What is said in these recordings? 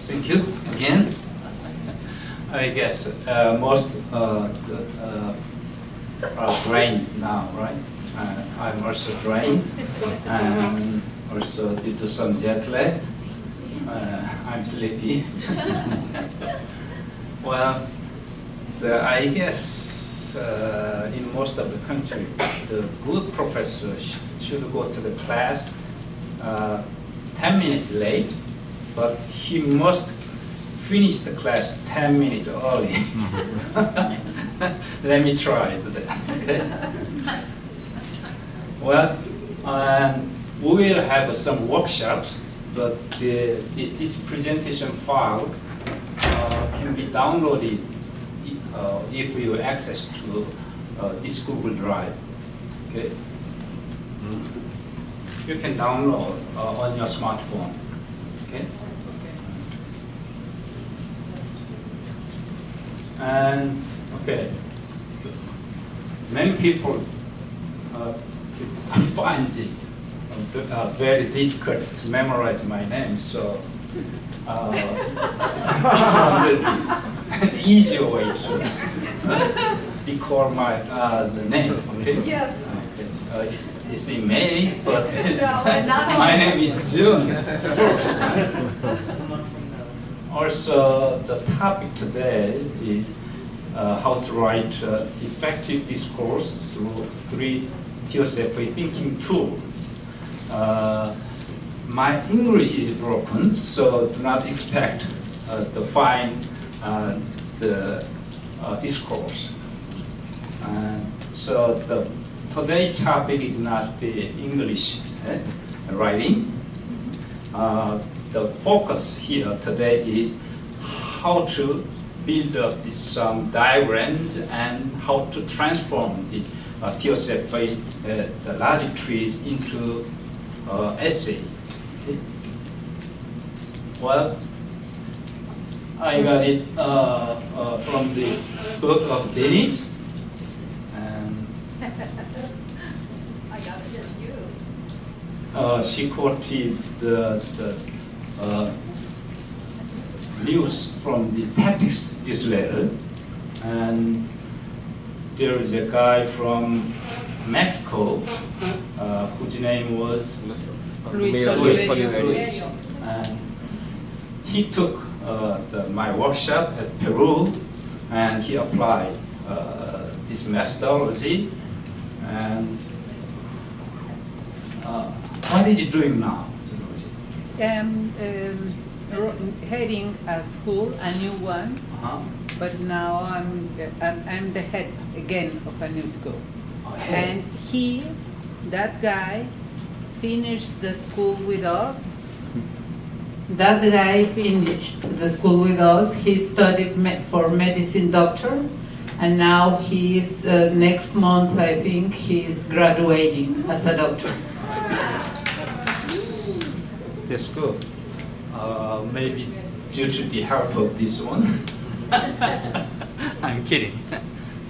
Thank you again. I guess most are drained now, right? I'm also drained, and also due to some jet lag, I'm sleepy. Well, I guess in most of the country, the good professor should go to the class 10 minutes late, but he must finish the class 10 minutes early. Let me try today. Okay? Well, we will have some workshops, but this presentation file can be downloaded if you access to this Google Drive. Okay? You can download on your smartphone. Okay? And okay, many people find it very difficult to memorize my name, so this one will be an easier way to recall my the name. Okay? Yes. Okay. It's in May, but no, my name is June. Also, the topic today is how to write effective discourse through 3 TOCFE thinking tools. My English is broken, so do not expect to find the discourse. So today's topic is not the English writing. The focus here today is how to build up some diagrams and how to transform the TOCFE, the logic trees, into essay. Okay. Well, I got it from the book of Dennis. I got it from you. She quoted the news from the TOFCE newsletter, and there is a guy from Mexico whose name was Luis. And he took my workshop at Peru, and he applied this methodology. And what is he doing now? Heading a school, a new one, but now I'm the head again of a new school. And that guy, finished the school with us. That guy finished the school with us. He studied for medicine doctor, and now he is next month, I think, he is graduating as a doctor. That's good. Maybe due to the help of this one. I'm kidding.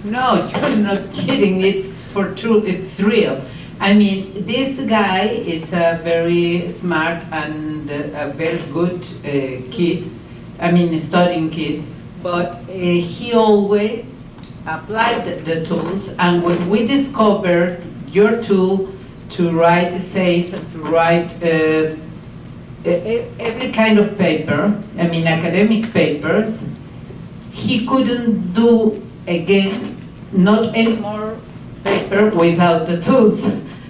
No, you're not kidding. It's for true. It's real. I mean, this guy is a very smart and a very good kid. I mean, studying kid. But he always applied the tools. And when we discovered your tool to write essays, to write every kind of paper, I mean academic papers, he couldn't do again, not any more paper without the tools.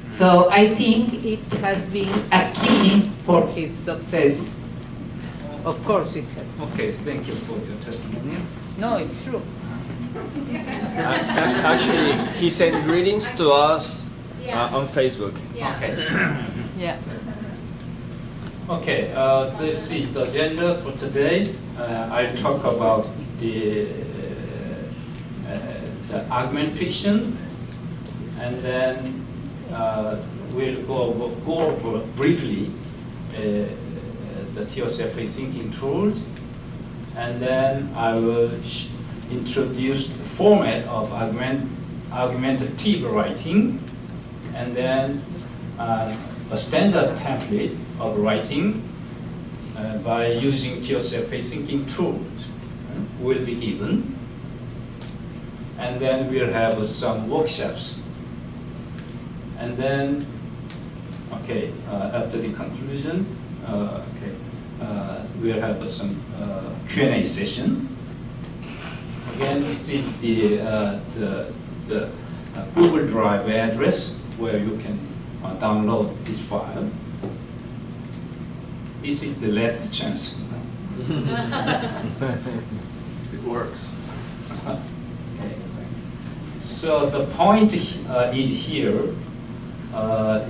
So I think it has been a key for his success. Of course it has. Okay, thank you for your testimony. No, it's true. Actually, he sent greetings to us on Facebook. Yeah. Okay. Yeah. Okay, this is the agenda for today. I'll talk about the argumentation, and then we'll go over briefly the TOCFE thinking tools, and then I will introduce the format of argumentative writing, and then a standard template of writing, by using TOCFE thinking tools will be given. And then we'll have some workshops. And then, okay, after the conclusion, we'll have some Q&A session. Again, this is the Google Drive address where you can download this file. This is the last chance. It works. Okay. So the point is here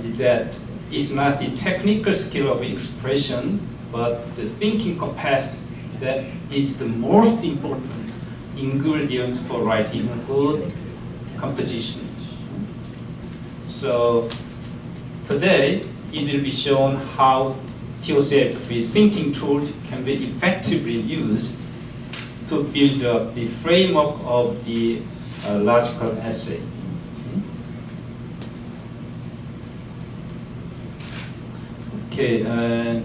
is that it's not the technical skill of expression, but the thinking capacity that is the most important ingredient for writing good composition. So today it will be shown how TOCFE thinking tools can be effectively used to build up the framework of the logical essay. Okay, and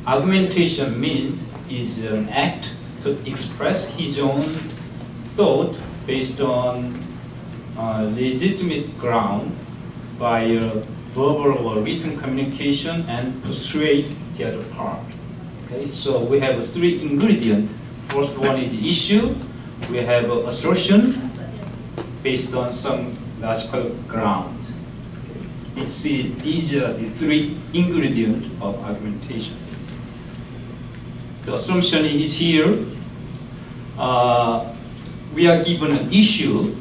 argumentation means is an act to express his own thought based on legitimate ground by verbal or written communication and persuade the other part. Okay, so we have three ingredients. First one is issue. We have assertion based on some logical ground. These are the three ingredients of argumentation. The assumption is here. We are given an issue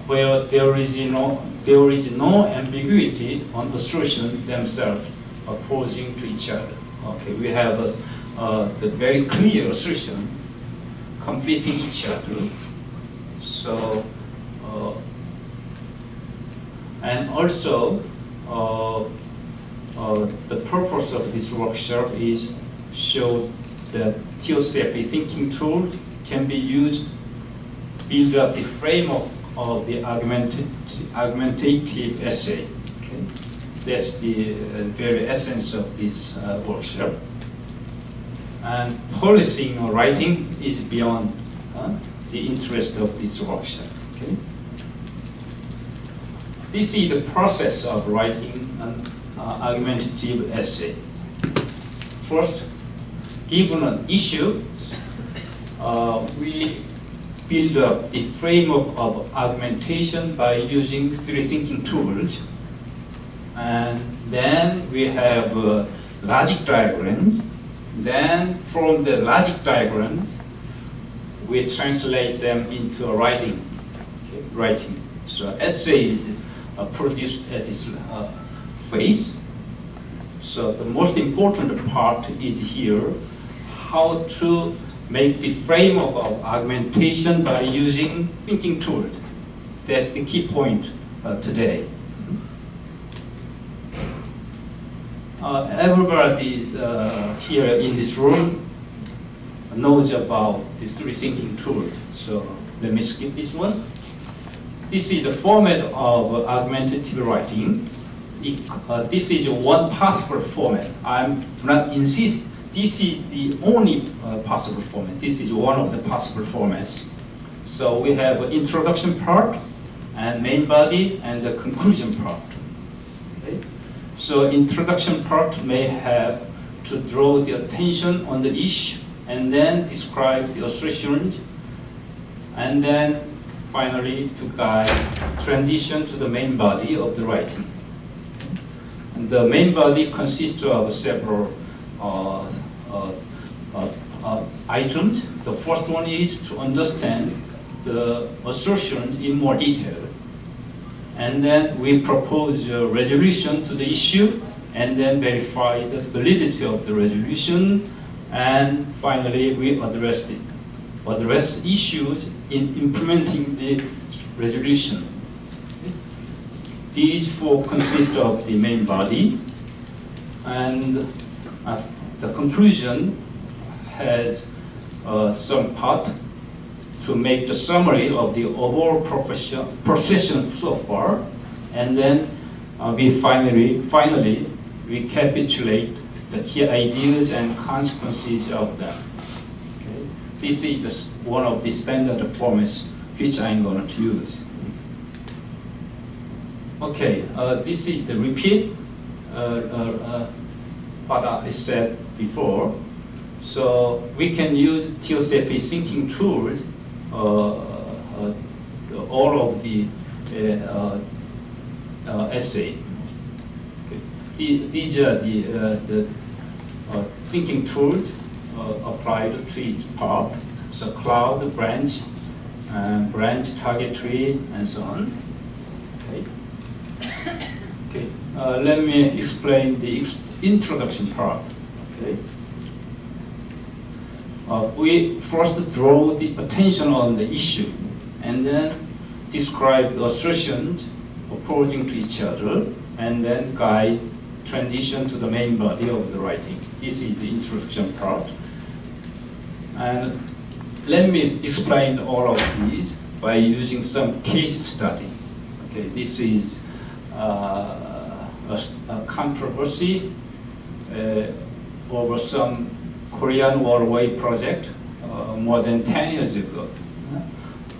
where there is no ambiguity on assertion themselves opposing to each other. Okay, we have the very clear assertion completing each other. So, and also the purpose of this workshop is show that TOCFE thinking tool can be used to build up the framework of the argumentative essay. Okay? That's the very essence of this workshop. And policing or writing is beyond the interest of this workshop. Okay? This is the process of writing an argumentative essay. First, given an issue, we build up the framework of argumentation by using three thinking tools. And then we have logic diagrams. Then from the logic diagrams, we translate them into a writing. Okay, writing. So essays are produced at this phase. So the most important part is here, how to make the framework of argumentation by using thinking tools. That's the key point today. Everybody here in this room knows about the three thinking tools. So let me skip this one. This is the format of argumentative writing. This is one possible format. I do not insist this is the only possible format. This is one of the possible formats. So we have an introduction part, and main body, and the conclusion part. Okay? So introduction part may have to draw the attention on the issue, and then describe the assertions, and then finally to guide transition to the main body of the writing. And the main body consists of several items. The first one is to understand the assertions in more detail. And then we propose a resolution to the issue, and then verify the validity of the resolution. And finally, we address issues in implementing the resolution. These four consist of the main body, and the conclusion has some part to make the summary of the overall procession so far, and then we finally recapitulate the key ideas and consequences of them. Okay. This is one of the standard formats which I'm going to use. Okay, this is the repeat what I said before. So we can use TOCFE thinking tools, all of the essay. Okay. These are the thinking tools applied to each part. So cloud, branch, target tree, and so on. Okay. Okay. Let me explain the introduction part. Okay. We first draw the attention on the issue, and then describe the assertions opposing to each other, and then guide transition to the main body of the writing. This is the introduction part. And let me explain all of these by using some case study. Okay, this is a controversy over some Korean War project more than 10 years ago,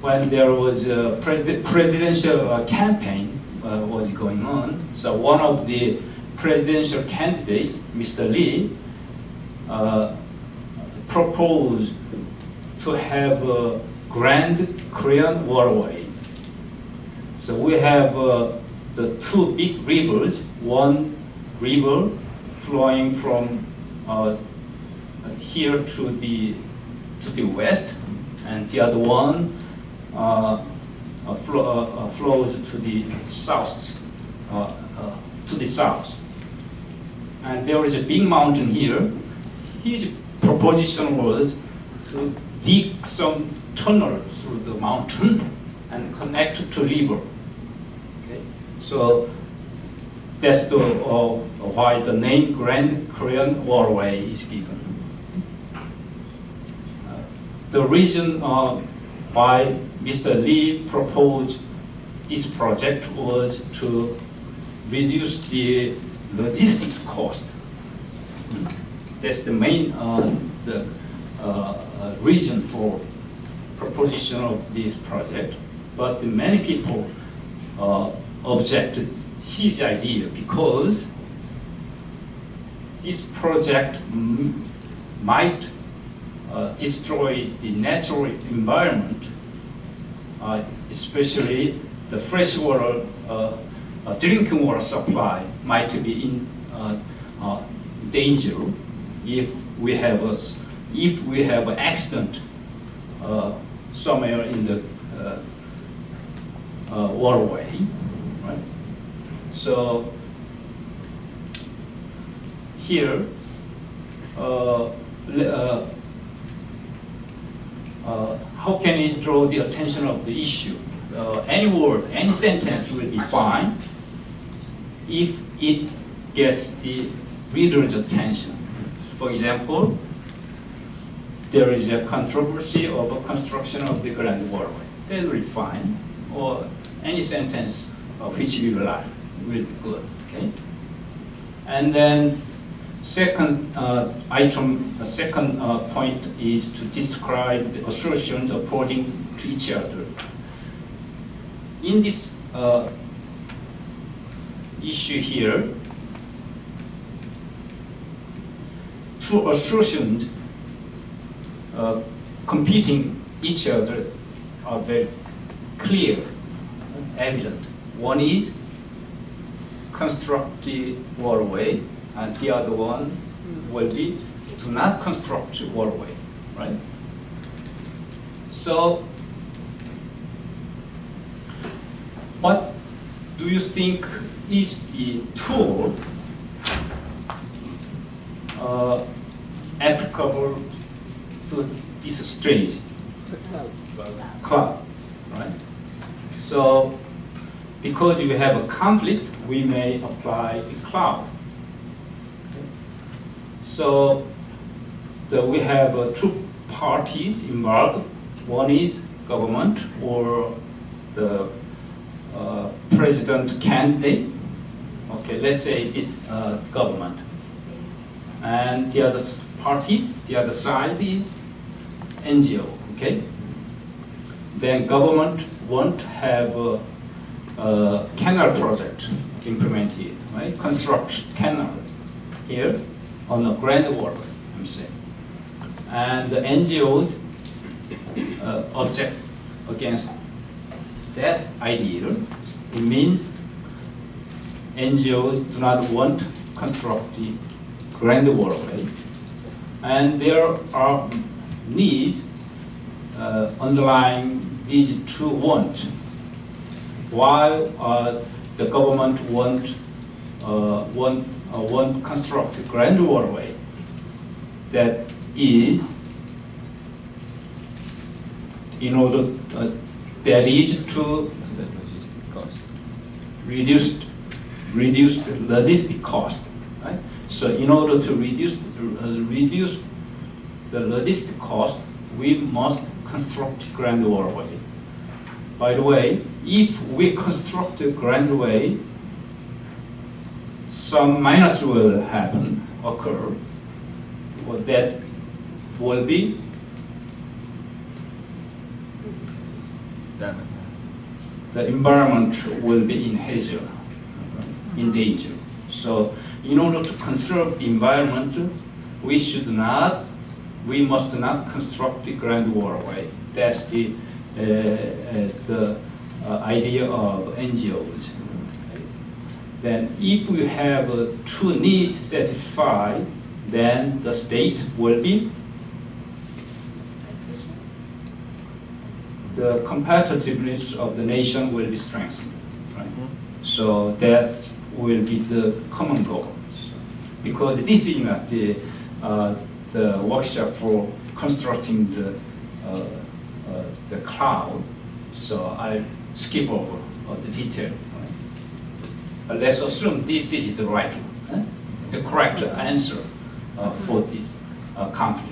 when there was a presidential campaign was going on. So one of the presidential candidates, Mr. Lee, proposed to have a grand Korean waterway. So we have the two big rivers, one river flowing from here to the west, and the other one flows to the south. And there is a big mountain here. His proposition was to dig some tunnel through the mountain and connect to river. Okay, so that's the why the name Grand Korean Waterway is given. The reason why Mr. Lee proposed this project was to reduce the logistics cost. That's the main reason for proposition of this project. But many people objected his idea because this project might destroy the natural environment, especially the freshwater drinking water supply might be in danger if we have an accident somewhere in the waterway, right? So here, how can we draw the attention of the issue? Any word, any sentence will be fine if it gets the reader's attention. For example, there is a controversy over construction of the Grand Waterway. That will be fine. Or any sentence which we like will be good. Okay. And then second second point is to describe the assertions according to each other. In this issue here, two assertions competing each other are very clear, evident. One is construct the waterway, and the other one will be to not construct the waterway, right? So, what do you think is the tool applicable to this stage? Cloud, right? So, because you have a conflict, we may apply the cloud. Okay. So, we have two parties involved. One is government or the president candidate, Okay, let's say it's government. And the other party, the other side is NGO, okay? Then government won't have a canal project implemented, right? Construct canal here on a grand water, I'm saying. And the NGOs object against that idea. It means NGOs do not want to construct the grand waterway, and there are needs underlying these two wants. While the government want construct a grand waterway that is in order that is to reduce the logistic cost, right? So in order to reduce the logistic cost, we must construct grand waterway. By the way, if we construct a grand way, some minus will occur. Well, that will be the environment will be in hazard, in danger. So in order to conserve the environment, we must not construct the grand waterway. That's the idea of NGOs. Then if we have two needs satisfied, then the state will be the competitiveness of the nation will be strengthened, right? So that will be the common goal. Because this is not the workshop for constructing the cloud, so I skip over the detail. Right? But let's assume this is the right one, the correct answer for this conflict.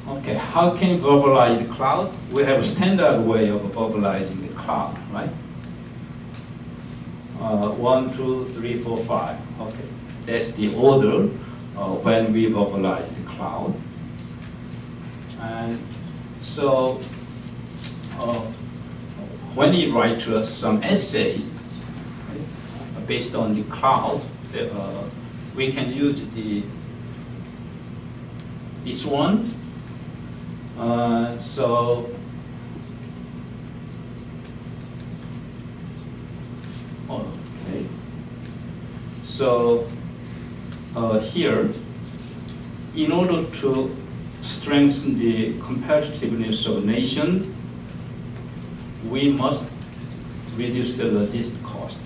Okay, how can you verbalize the cloud? We have a standard way of verbalizing the cloud, right? 1, 2, 3, 4, 5. Okay, that's the order when we verbalize the cloud. And so, when you write to us some essay, right, based on the cloud, we can use this one. Okay. So here, in order to strengthen the competitiveness of a nation, we must reduce the logistic cost.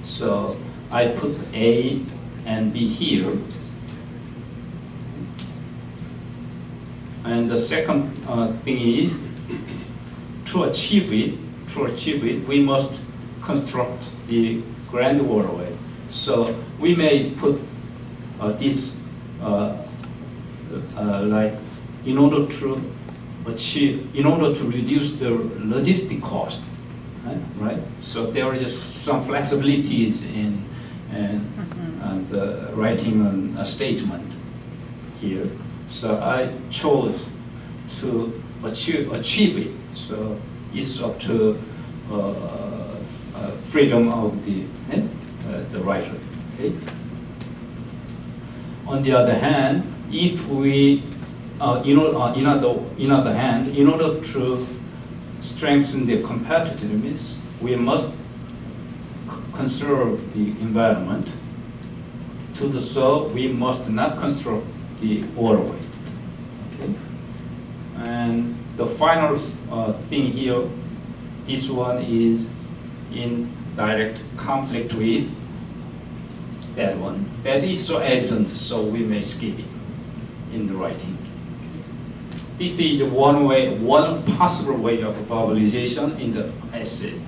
So I put A and B here. And the second thing is, to achieve it, we must construct the grand waterway. So we may put this like in order to reduce the logistic cost, right? So there are just some flexibilities in writing a statement here. So I chose to achieve it. So it's up to freedom of the writer. Okay. On the other hand, if we, in order to strengthen the competitiveness, we must conserve the environment. To do so, we must not construct the waterway. Okay. And the final thing here, this one is in direct conflict with that one. That is so evident, so we may skip it in the writing. This is one possible way of verbalization in the essay.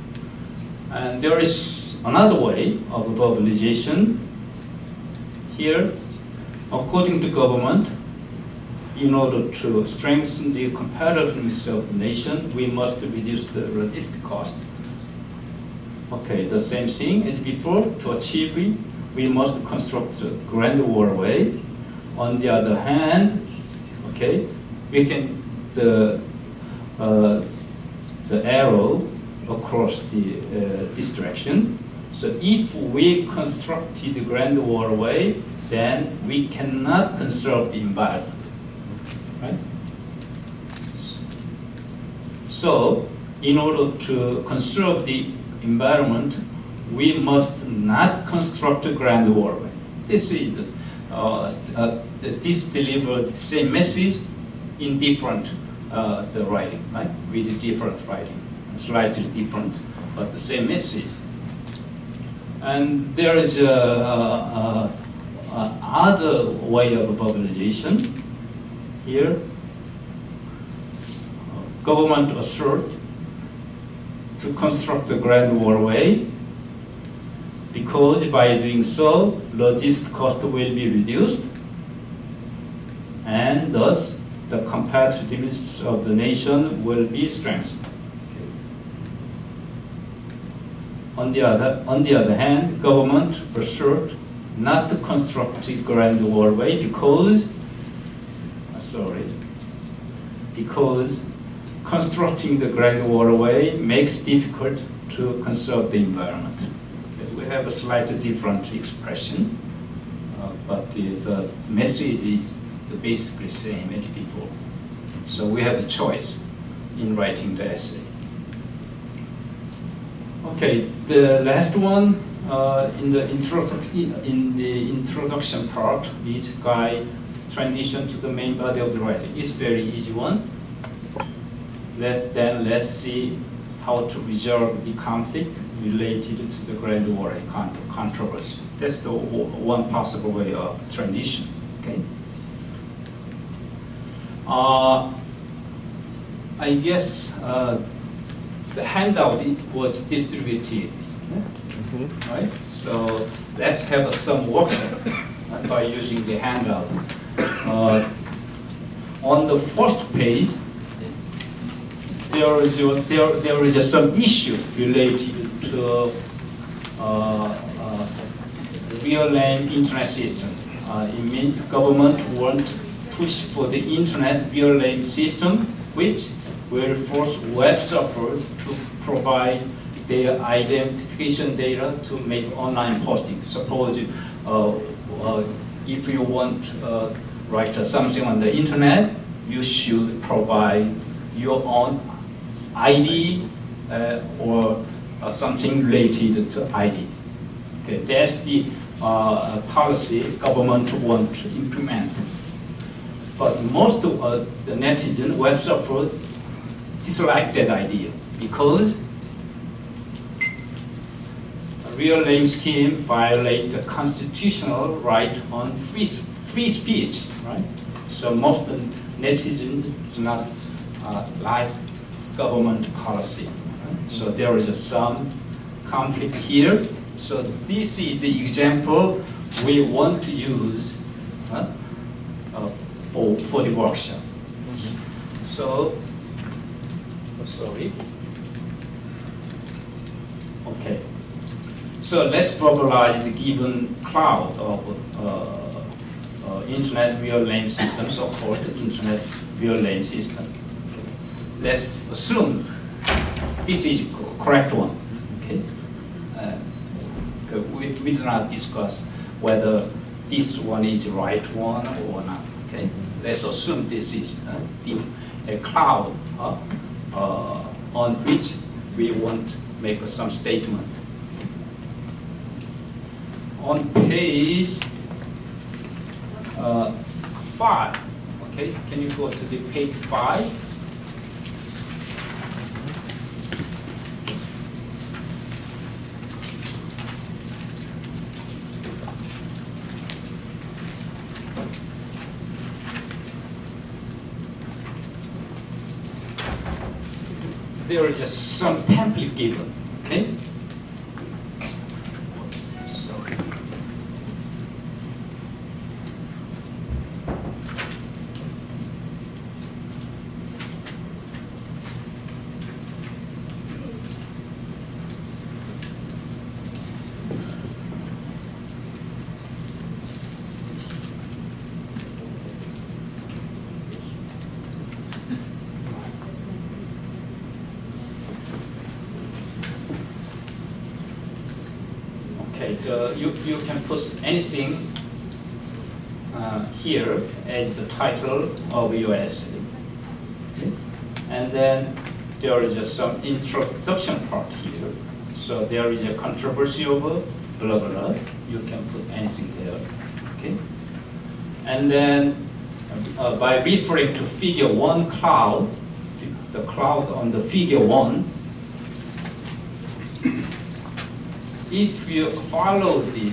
And there is another way of verbalization here. According to government, in order to strengthen the competitiveness of the nation, we must reduce the logistic cost. Okay, the same thing as before. To achieve it, we must construct a grand waterway. On the other hand, okay, we can the arrow across this direction. So if we constructed the grand waterway, then we cannot conserve the environment, right? So in order to conserve the environment, we must not construct a grand waterway. This is this delivered the same message in different the writing, right? With different writing, slightly different, but the same message. And there is other way of verbalization here. Government assert to construct the grand waterway because by doing so, logistic cost will be reduced, and thus the competitiveness of the nation will be strengthened. On the other hand, government assert not to construct the grand waterway because constructing the grand waterway makes difficult to conserve the environment. Okay, we have a slightly different expression, but the message is basically same as before. So we have a choice in writing the essay. Okay, the last one in the introduction part is guide transition to the main body of the writing. It's a very easy one. Let's see how to resolve the conflict related to the grand water controversy. That's the one possible way of transition. Okay. I guess the handout was distributed, right? So let's have some workshop by using the handout. On the first page, there is some issue related to real-name internet system. It means government won't push for the internet real-name system, which will force web servers to provide their identification data to make online posting. Suppose if you want to write something on the internet, you should provide your own ID or something related to ID. Okay, that's the policy government wants to implement. But most of the netizens, web servers, dislike that idea because a real name scheme violates the constitutional right on free speech, right? So most of the netizens do not like government policy. Right? So there is some conflict here. So this is the example we want to use for the workshop. So, sorry. Okay. So let's verbalize the given cloud of internet real name system, so-called internet real name system. Let's assume this is correct one. Okay. We do not discuss whether this one is the right one or not. Okay. Let's assume this is a cloud on which we want to make some statement. On page 5, okay, can you go to the page 5? There is just some template given, okay? So, Okay, so you can put anything here as the title of your essay. Okay? And then there is just some introduction part here. So there is a controversy over blah blah. You can put anything there. Okay? And then by referring to figure 1 cloud, the cloud on the figure 1, if you follow the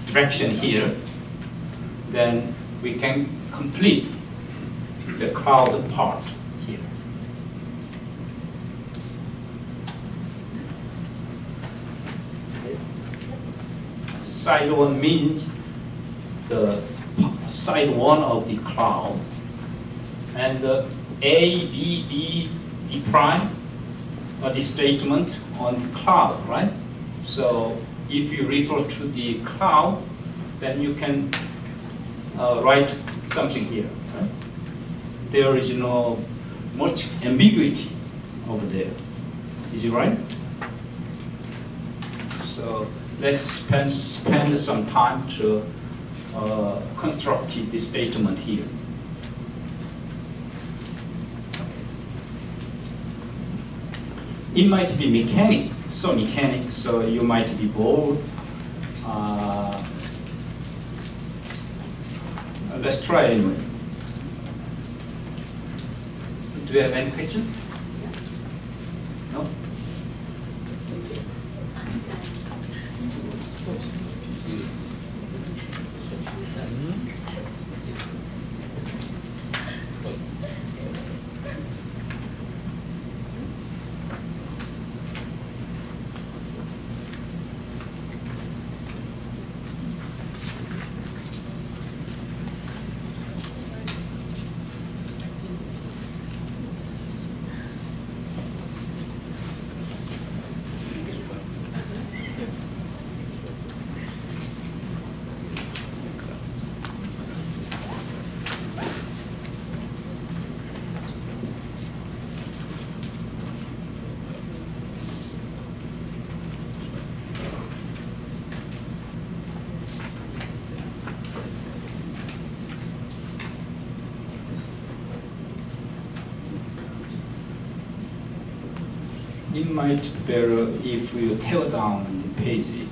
direction here, then we can complete the cloud part here. Side 1 means the side 1 of the cloud, and the A, B, B, D prime are the statement on the cloud, right? So if you refer to the cloud, then you can write something here, right? There is no much ambiguity over there. Is it right? So let's spend some time to construct this statement here. It might be mechanic, so you might be bored. Let's try anyway. Do you have any question? No? It might be better if you tear down the pages.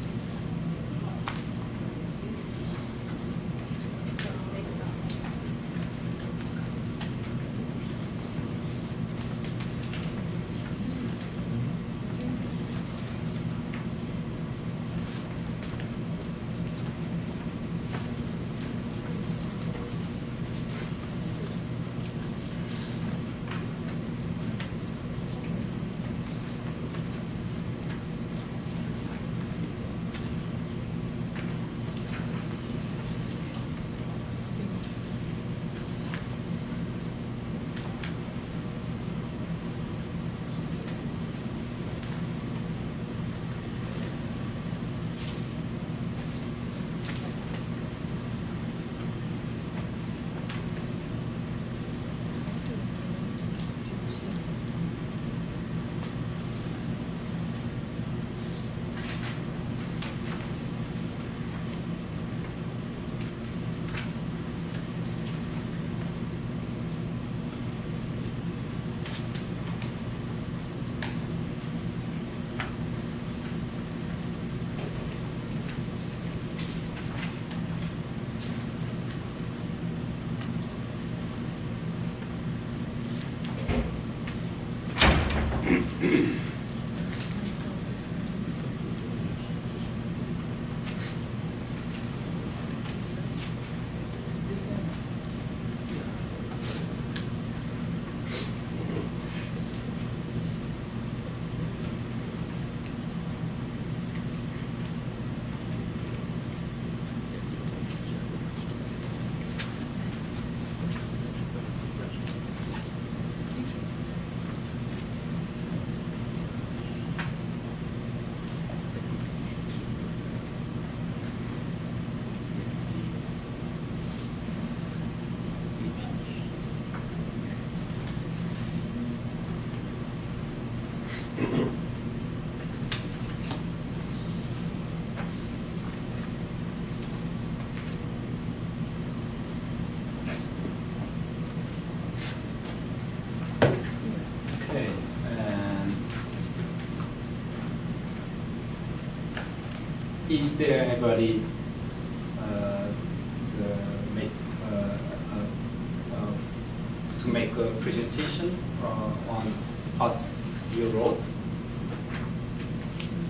Is there anybody to make a presentation on what you wrote?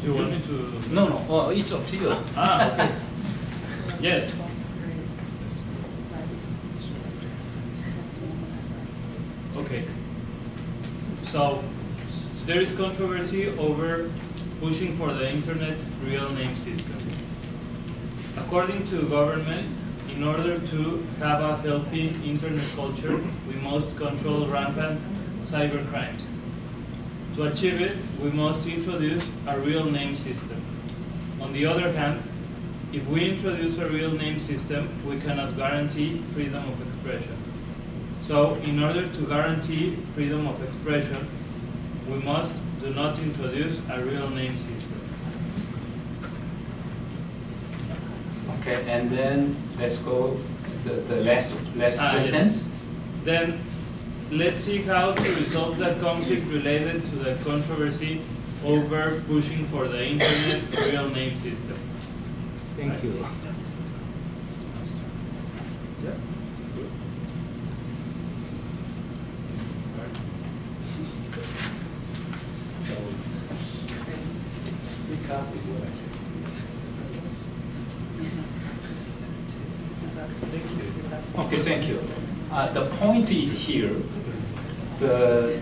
Do you want me to? No, no. Oh, it's up to you. Ah, okay. Yes. Okay. So there is controversy over pushing for the internet real name system. According to the government, in order to have a healthy internet culture, we must control rampant cyber crimes. To achieve it, we must introduce a real name system. On the other hand, if we introduce a real name system, we cannot guarantee freedom of expression. So, in order to guarantee freedom of expression, we must do not introduce a real name system. Okay, and then let's go the last sentence. Yes. Then let's see how to resolve the conflict related to the controversy over pushing for the internet real name system. Thank you. Okay, thank you. The point is here, to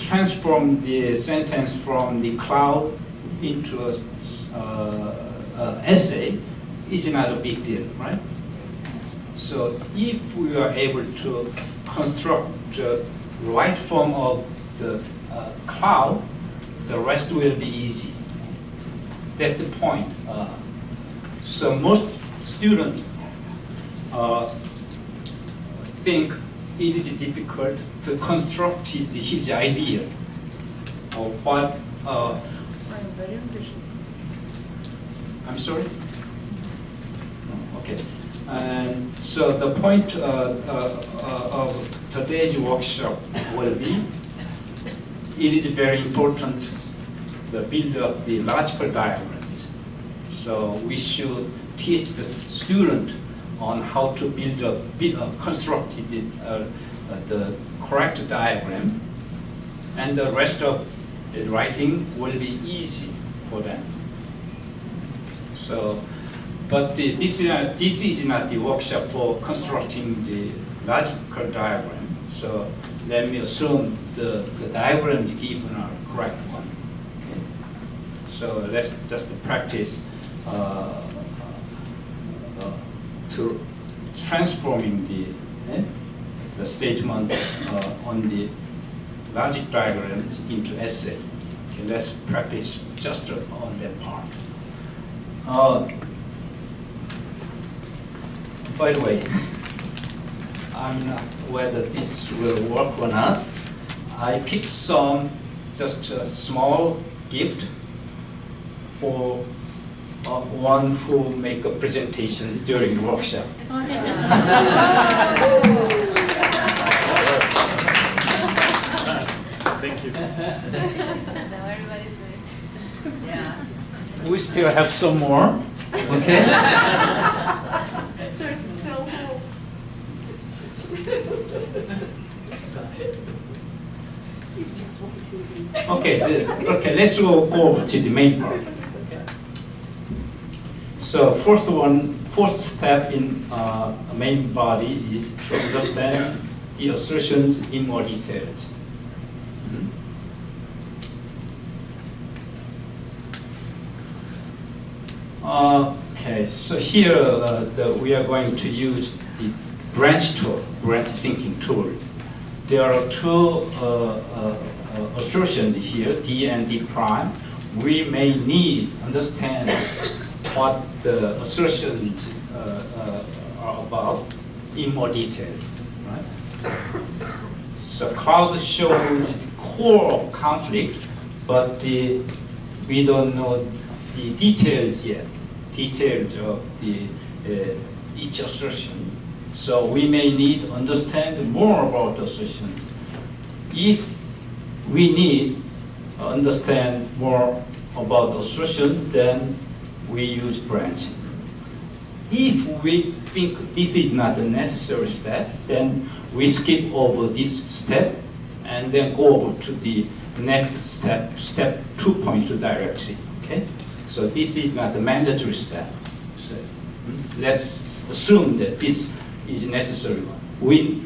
transform the sentence from the cloud into an essay is not a big deal, right? So if we are able to construct the right form of the cloud, the rest will be easy. That's the point. So most students think it is difficult to construct his idea of what. I'm very ambitious. I'm sorry? No, okay. And so the point of today's workshop will be, it is very important to build up the logical diagrams. So we should teach the student on how to construct the correct diagram, and the rest of the writing will be easy for them. So, but this is not the workshop for constructing the logical diagram. So let me assume the diagrams given are correct one. Okay. So let's just practice to transforming the statement on the logic diagrams into essay. Okay, let's practice just on that part. By the way, I'm not whether this will work or not. I picked just a small gift for one who make a presentation during the workshop. Thank you. Now everybody's late. Yeah. We still have some more, okay? There's still hope. Okay, let's go over to the main part. So first step in main body is to understand the assertions in more details. Okay, so here we are going to use the branch tool, branch thinking tool. There are two assertions here, D and D prime. We may need to understand what the assertions are about in more detail, right? So cloud shows the core of conflict, but we don't know the details yet, details of each assertion. So we may need to understand more about the assertions. If we need to understand more about the assertion, then we use branch. If we think this is not a necessary step, then we skip over this step and then go over to the next step, step 2.2 directly. Okay? So this is not a mandatory step. So let's assume that this is a necessary one. We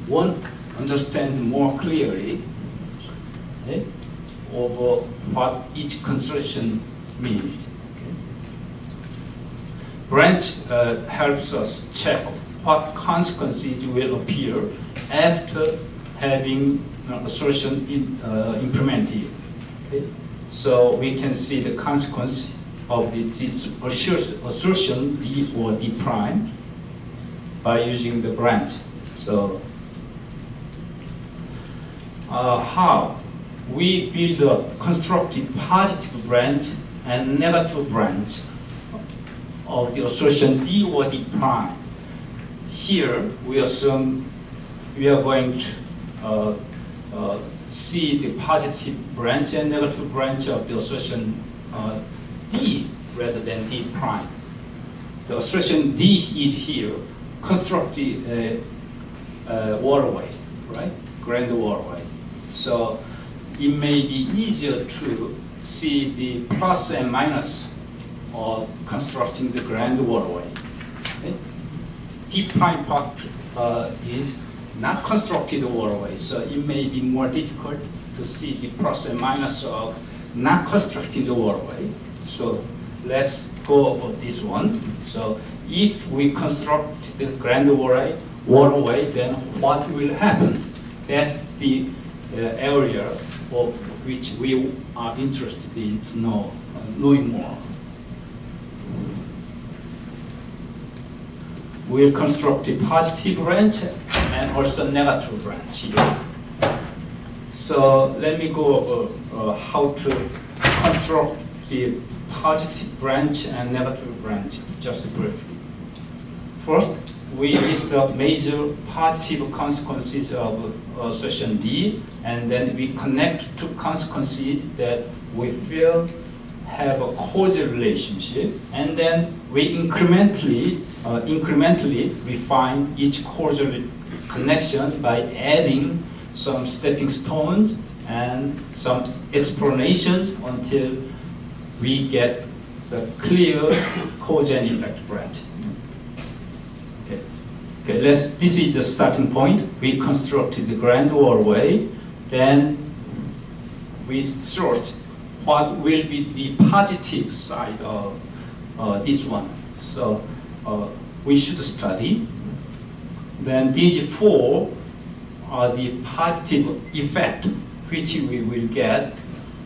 want to understand more clearly, okay, over what each construction means. Okay? Branch helps us check what consequences will appear after having assertion implemented. Okay? So we can see the consequence of this assertion D or D prime by using the branch. So how we build a constructive positive branch and negative branch of the assertion D or D prime. Here we assume we are going to see the positive branch and negative branch of the assertion D rather than D prime. The assertion D is here, construct the waterway, right? Grand waterway. So it may be easier to see the plus and minus of constructing the grand waterway. Okay? D prime part is not constructed waterway, so it may be more difficult to see the plus and minus of not constructing the waterway. So let's go over this one. So if we construct the grand waterway, then what will happen? That's the area of which we are interested in to knowing more. We'll construct a positive branch and also negative branch here. So let me go over how to construct the positive branch and negative branch just briefly. First, we list up major positive consequences of assertion D, and then we connect two consequences that we feel have a causal relationship, and then we incrementally refine each causal connection by adding some stepping stones and some explanations until we get the clear cause and effect branch. Okay, this is the starting point. We constructed the grand waterway, then we search what will be the positive side of this one. So we should study. Then these four are the positive effect which we will get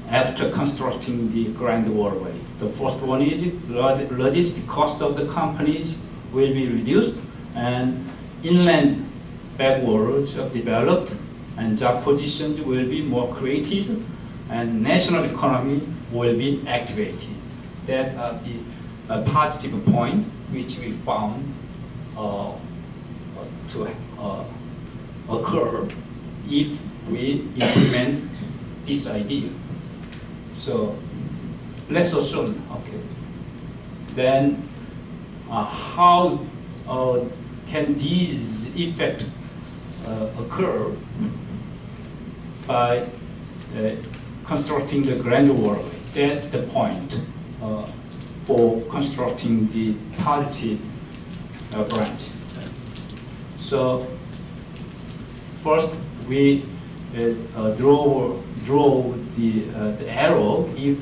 after constructing the grand waterway. The first one is logistic cost of the companies will be reduced, and inland backwaters are developed, and job positions will be more created, and national economy will be activated. That are the positive point which we found to occur if we implement this idea. So let's assume, okay, then how can these effects occur by constructing the grand waterway? That's the point for constructing the positive branch. So first we draw the arrow if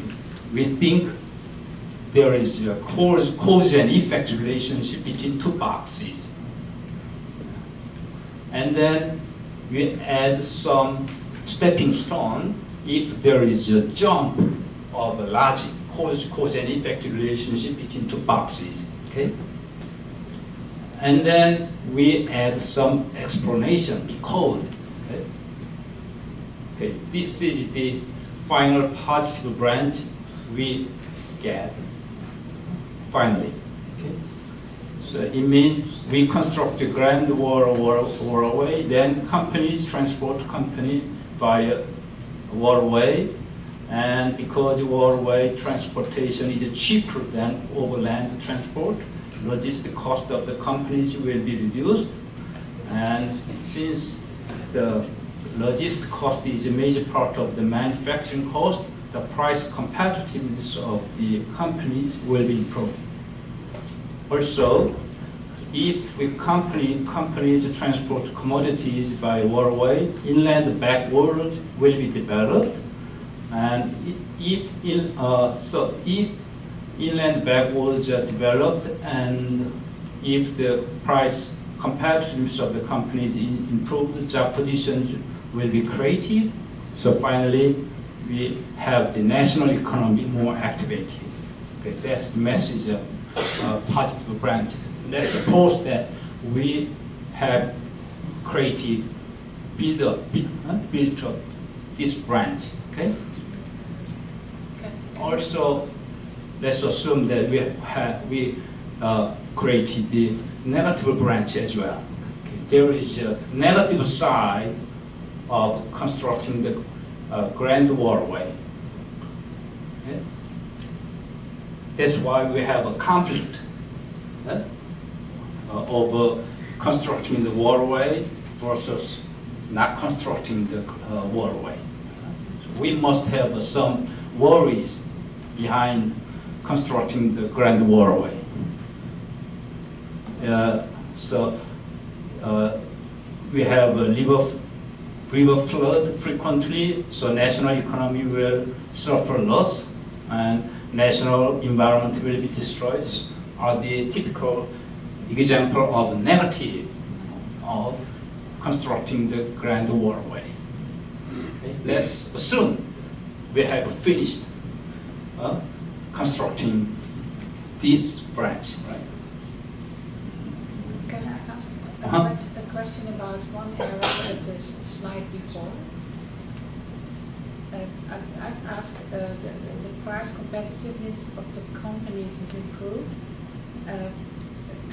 we think there is a cause and effect relationship between two boxes. And then we add some stepping stone if there is a jump of a logic, cause and effect relationship between two boxes. Okay? And then we add some explanation because. Okay? Okay, this is the final positive branch we get finally. Okay? So it means we construct the grand waterway, then companies, transport company via waterway, And because worldwide transportation is cheaper than overland transport, logistic cost of the companies will be reduced. And since the logistic cost is a major part of the manufacturing cost, the price competitiveness of the companies will be improved. Also, if we companies transport commodities by waterway, inland backwaters will be developed. And if inland backwaters are developed, and if the price competitiveness of the companies is improved, job positions will be created. So finally, we have the national economy more activated. Okay, that's the message of positive branch. Let's suppose that we have created, built up this branch. Okay. Also, let's assume that we created the negative branch as well. Okay. There is a negative side of constructing the Grand Waterway. Okay. That's why we have a conflict over constructing the waterway versus not constructing the waterway. So we must have some worries behind constructing the Grand Waterway. We have a river flood frequently, so national economy will suffer loss and national environment will be destroyed, are the typical example of negative of constructing the Grand Waterway. Okay. Let's assume we have finished constructing this branch, right? Can I ask a question about one area that is slide before? I've asked the price competitiveness of the companies is improved.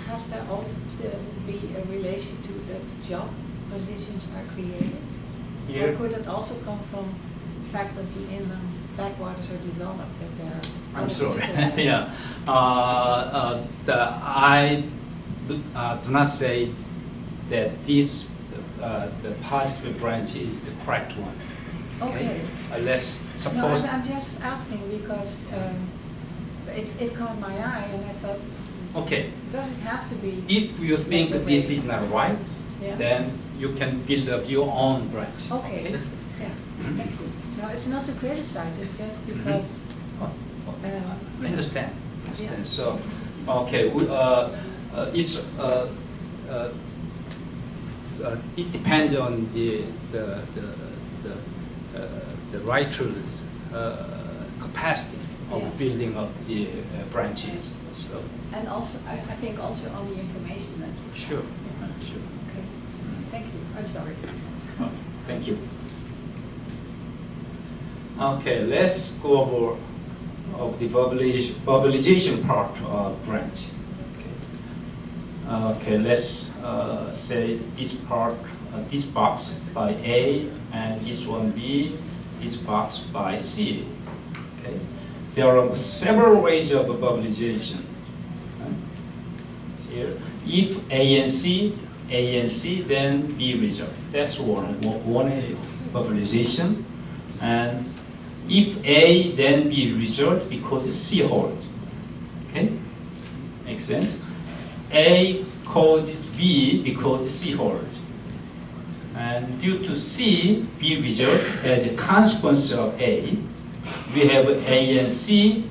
Has there also be a relation to that job positions are created? Yeah. Or could it also come from the fact that the inland backwaters are developed, that there are I'm sorry. people there? Yeah. I do not say that this the positive branch is the correct one. Okay. Let's No, suppose. I'm just asking because it caught my eye and I thought, Okay. does it have to be? If you think this is not right, Yeah. then you can build up your own branch. Okay. Yeah. Thank you. No, it's not to criticize. It's just because. I understand. Yeah. So, okay, it depends on the writer's capacity of Yes. building up the branches. So, And also, I think also on the information that. sure. Okay. Thank you. I'm sorry. Okay, thank you. Okay, let's go over of the verbalization part of branch. Okay, let's say this part, this box by A, and this one B, this box by C. Okay, there are several ways of verbalization. Here, if A and C, then B result. That's one verbalization. And if A, then B result because C holds. Okay, makes sense. A causes B because C holds. And due to C, B result as a consequence of A, we have A and C,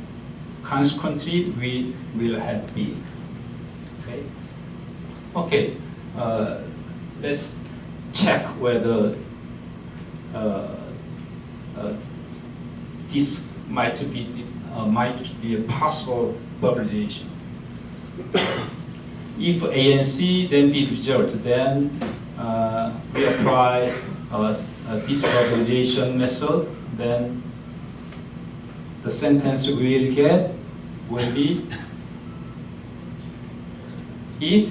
consequently we will have B. Okay, okay. Let's check whether this might be a possible verbalization. If A and C, then B result, then we apply this verbalization method, then the sentence we will get will be, if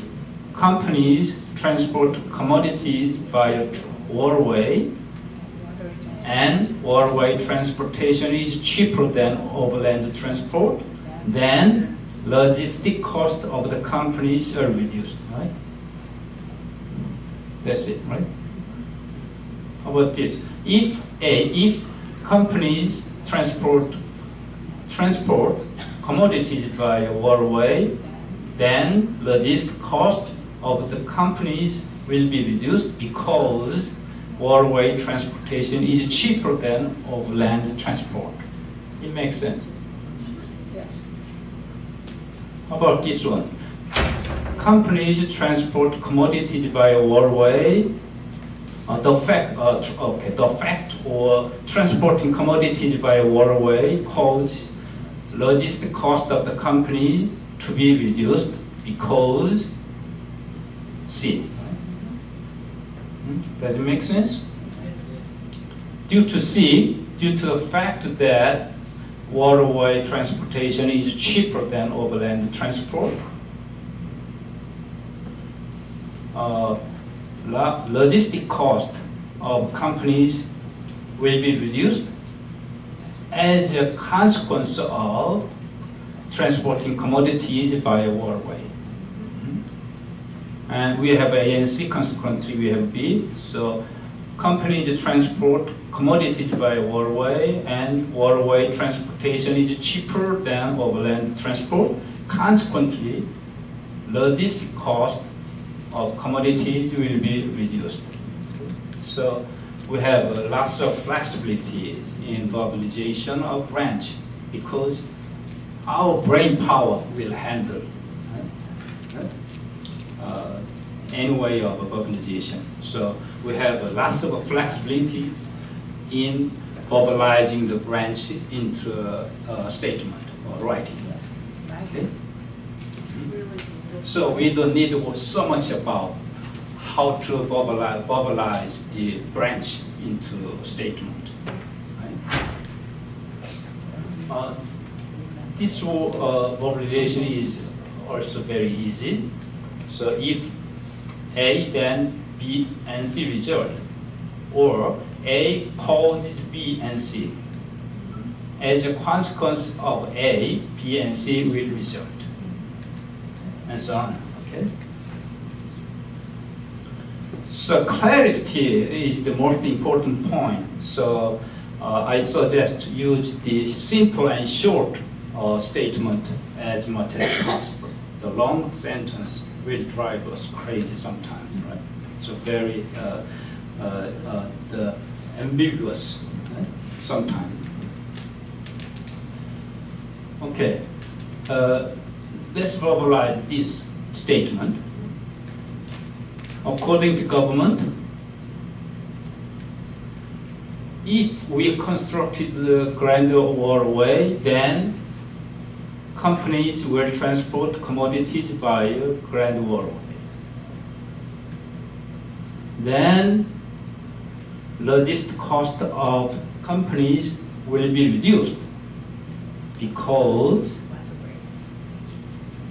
companies transport commodities via waterway and worldwide transportation is cheaper than overland transport, then logistic cost of the companies are reduced, right? That's it, right? How about this? If companies transport commodities by worldway, then logistic cost of the companies will be reduced because worldway transportation is cheaper than overland transport. It makes sense. Yes. How about this one? Companies transport commodities by worldway. The fact or transporting commodities by worldway cause logistic cost of the companies to be reduced because C. Does it make sense? Due to C, due to the fact that worldwide transportation is cheaper than overland transport, logistic cost of companies will be reduced as a consequence of transporting commodities by worldway. And we have A and C, consequently we have B. So companies transport commodities by worldway, and worldway transportation is cheaper than overland transport. Consequently, logistic cost of commodities will be reduced. So we have lots of flexibility in verbalization of branch because our brain power will handle any way of verbalization. So we have lots of flexibilities in verbalizing the branch into a statement or writing. Okay? So we don't need to worry so much about how to verbalize the branch into a statement. Right? This verbalization is also very easy. So if A, then B and C result, or A causes B and C. As a consequence of A, B and C will result, and so on. Okay. So clarity is the most important point. So I suggest use the simple and short statement as much as possible. The long sentence will drive us crazy sometimes, right? So very the ambiguous, right? Sometimes. Okay, let's verbalize this statement. According to government, if we constructed the Grand Waterway, then companies will transport commodities by Grand Waterway. Then logistic cost of companies will be reduced because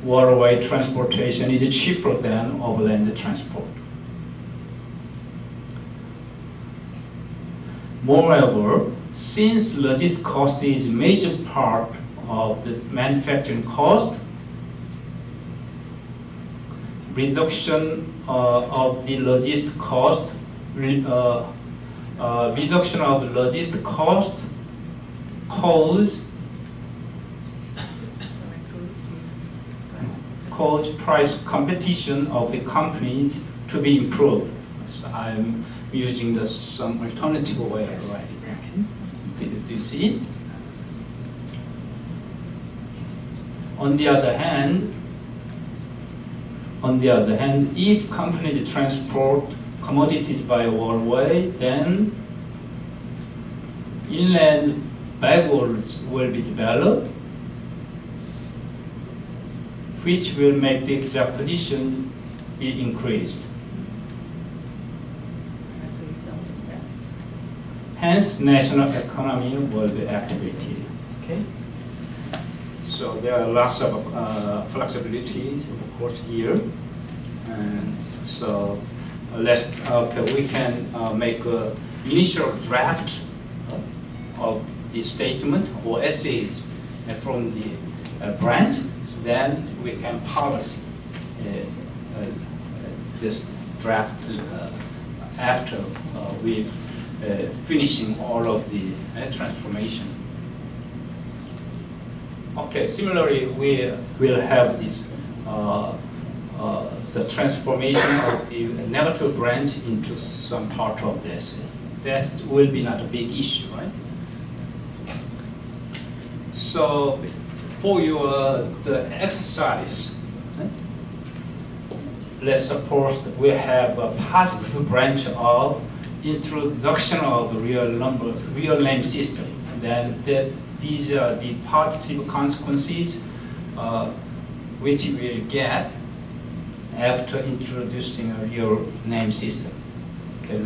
waterway transportation is cheaper than overland transport. Moreover, since logistic cost is a major part of the manufacturing cost, reduction of the logistic cost, reduction of the logistic cost cause price competition of the companies to be improved. So I'm using some alternative way of writing. Okay. Do you see it? On the other hand, if companies transport commodities by waterway, then inland backwards will be developed, which will make the exact position be increased. As a result of that. Hence, national economy will be activated. Okay. So there are lots of flexibilities, of course, here, and so we can make an initial draft of the statement or essays from the branch, then we can policy this draft after we finishing all of the transformation. Okay, similarly, we will have this the transformation of the negative branch into some part of the essay. That will be not a big issue, right? So for your the exercise, let's suppose that we have a positive branch of introduction of real name system. Then these are the positive consequences which we will get after introducing a real name system. Okay,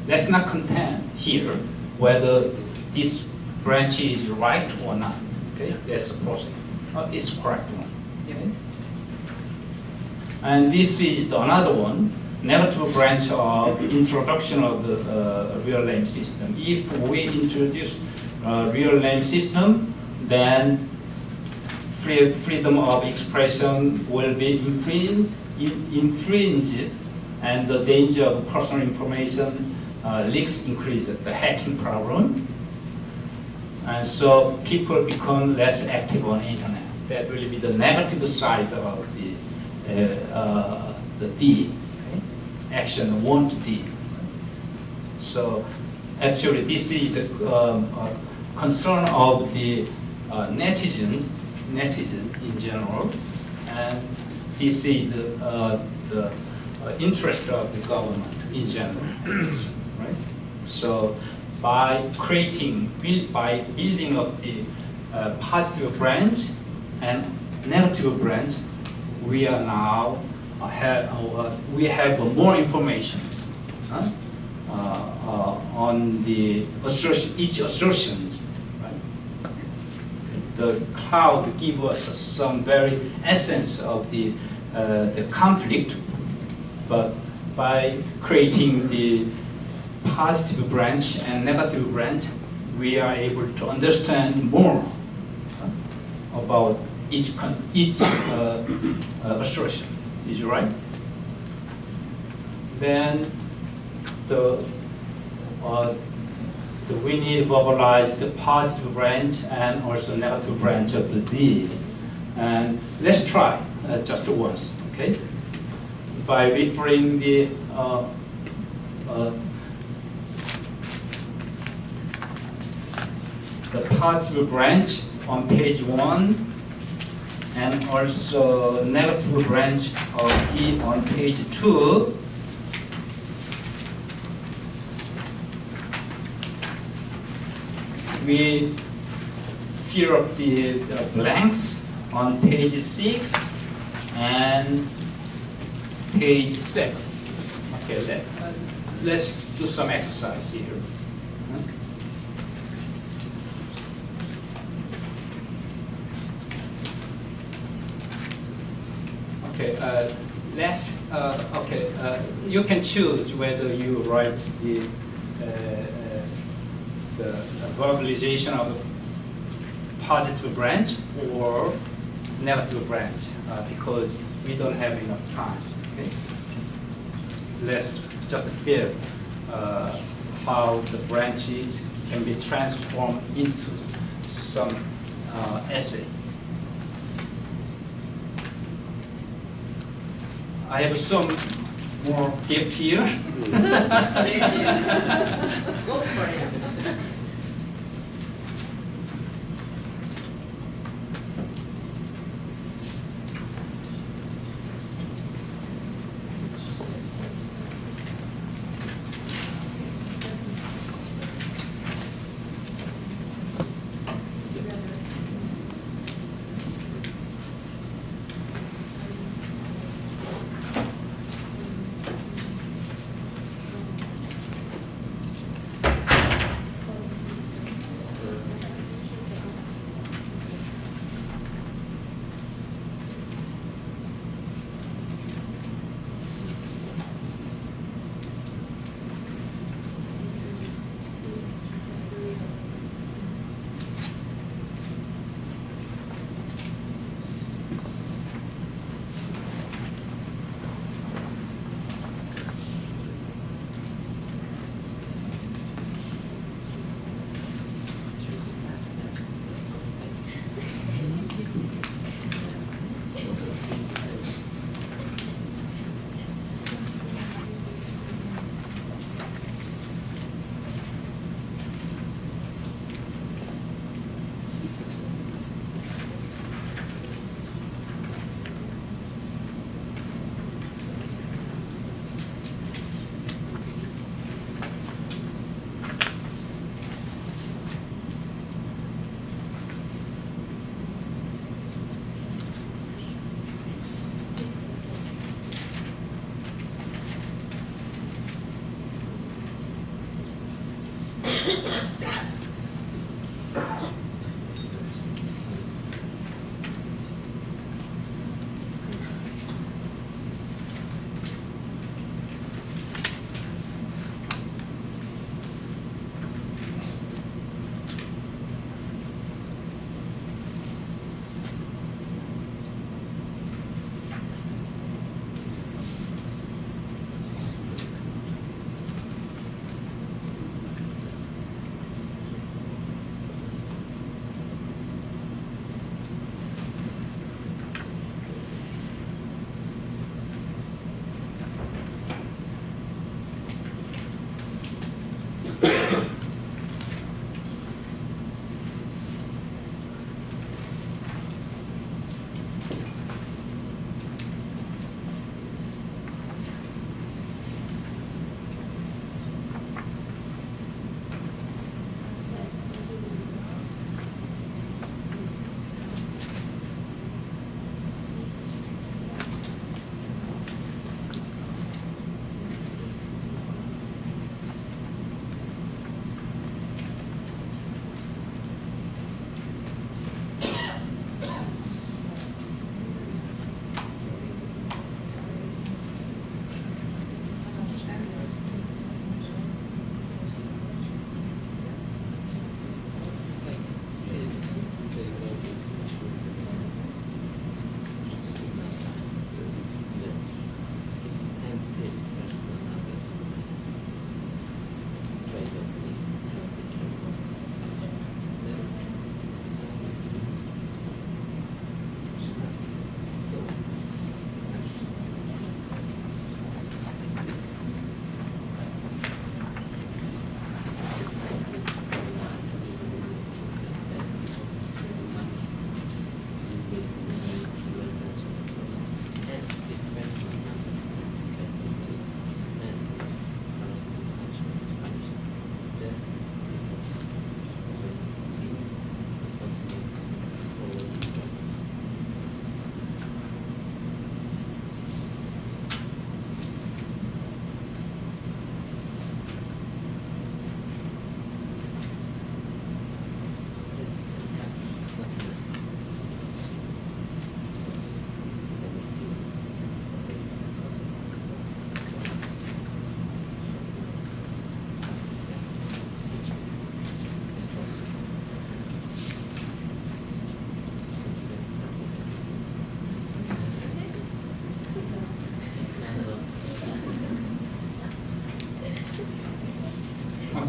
let's not contend here whether this branch is right or not. Okay, let's suppose it's correct one. Okay? And this is another one, negative branch of introduction of the real name system. If we introduce a real name system, then freedom of expression will be infringed, and the danger of personal information leaks increases, the hacking problem. And so people become less active on the internet. That will be the negative side of the D, okay? Action won't D. So actually this is the concern of the netizens in general, and this is the interest of the government in general, right? So by building up the positive branch and negative branch, we are now we have more information on the each assertion. Right? The cloud gives us some very essence of the conflict, but by creating the positive branch and negative branch, we are able to understand more about each assertion. Is right? Then we need to verbalize the positive branch and also negative branch of the D. And let's try just once, okay? By referring the positive branch on page 1, and also negative branch of E on page 2. We fill up the blanks on page 6 and page 7. Okay, let's do some exercise here. Okay, you can choose whether you write the verbalization of the positive branch or negative branch because we don't have enough time. Okay, let's just feel how the branches can be transformed into some essay. I have some more gift here. Go for it.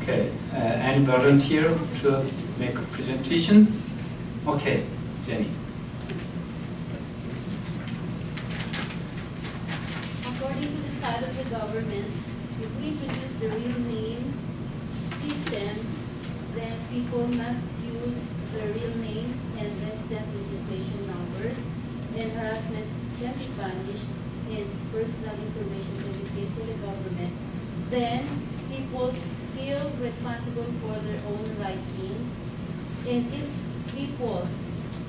Okay, any volunteer to make a presentation? Okay, Jenny. According to the side of the government, if we introduce the real name system, then people must use the real names and resident registration numbers, and harassment can be punished and personal information can be placed to the government. Then people feel responsible for their own writing, and if people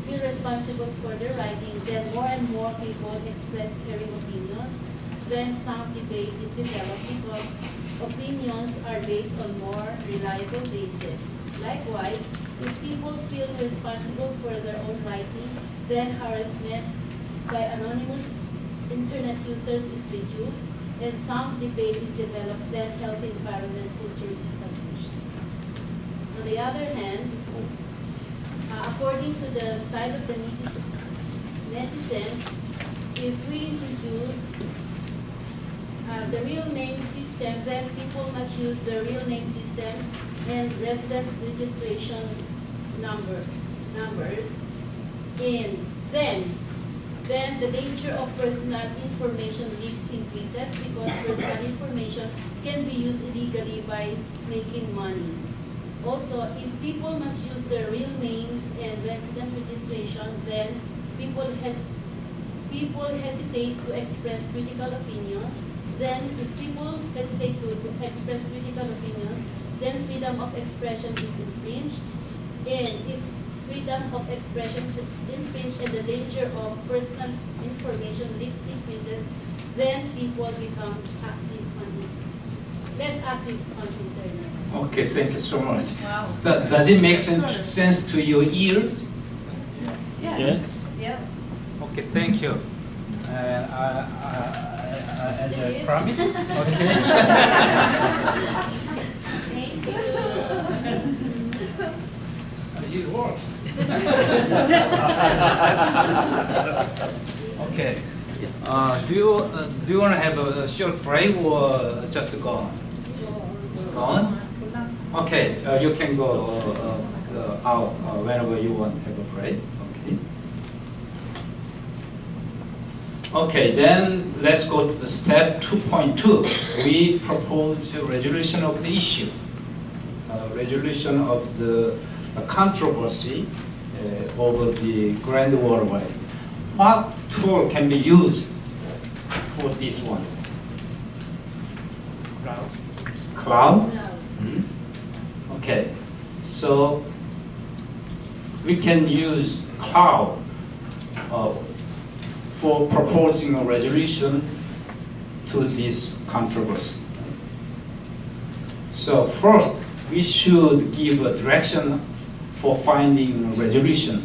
feel responsible for their writing, then more and more people express caring opinions. Then some debate is developed because opinions are based on more reliable basis. Likewise, if people feel responsible for their own writing, then harassment by anonymous internet users is reduced, and some debate is developed, then healthy environment culture is established. On the other hand, according to the side of the netizens, if we introduce the real name system, then people must use the real name systems and resident registration numbers. And then the danger of personal information leaks increases because personal information can be used illegally by making money. Also, if people must use their real names and resident registration, then people hesitate to express critical opinions. Then if people hesitate to express critical opinions, then freedom of expression is infringed. And if freedom of expression is infringed and the danger of personal information leaks increases, then people become active on it. less active on internet. Okay, thank you so much. Wow. Does it make sense to your ears? Yes. Yes. Okay, thank you. As I promised, okay. Thank you. It works. Okay. Do you want to have a short break or just go on? Go on? Okay, you can go out whenever you want to have a break. Okay. Okay, then let's go to the step 2.2. We propose a resolution of the issue, resolution of the controversy over the Grand Waterway. What tool can be used for this one? Cloud? Hmm? Okay, so we can use cloud for proposing a resolution to this controversy. So first, we should give a direction for finding a resolution.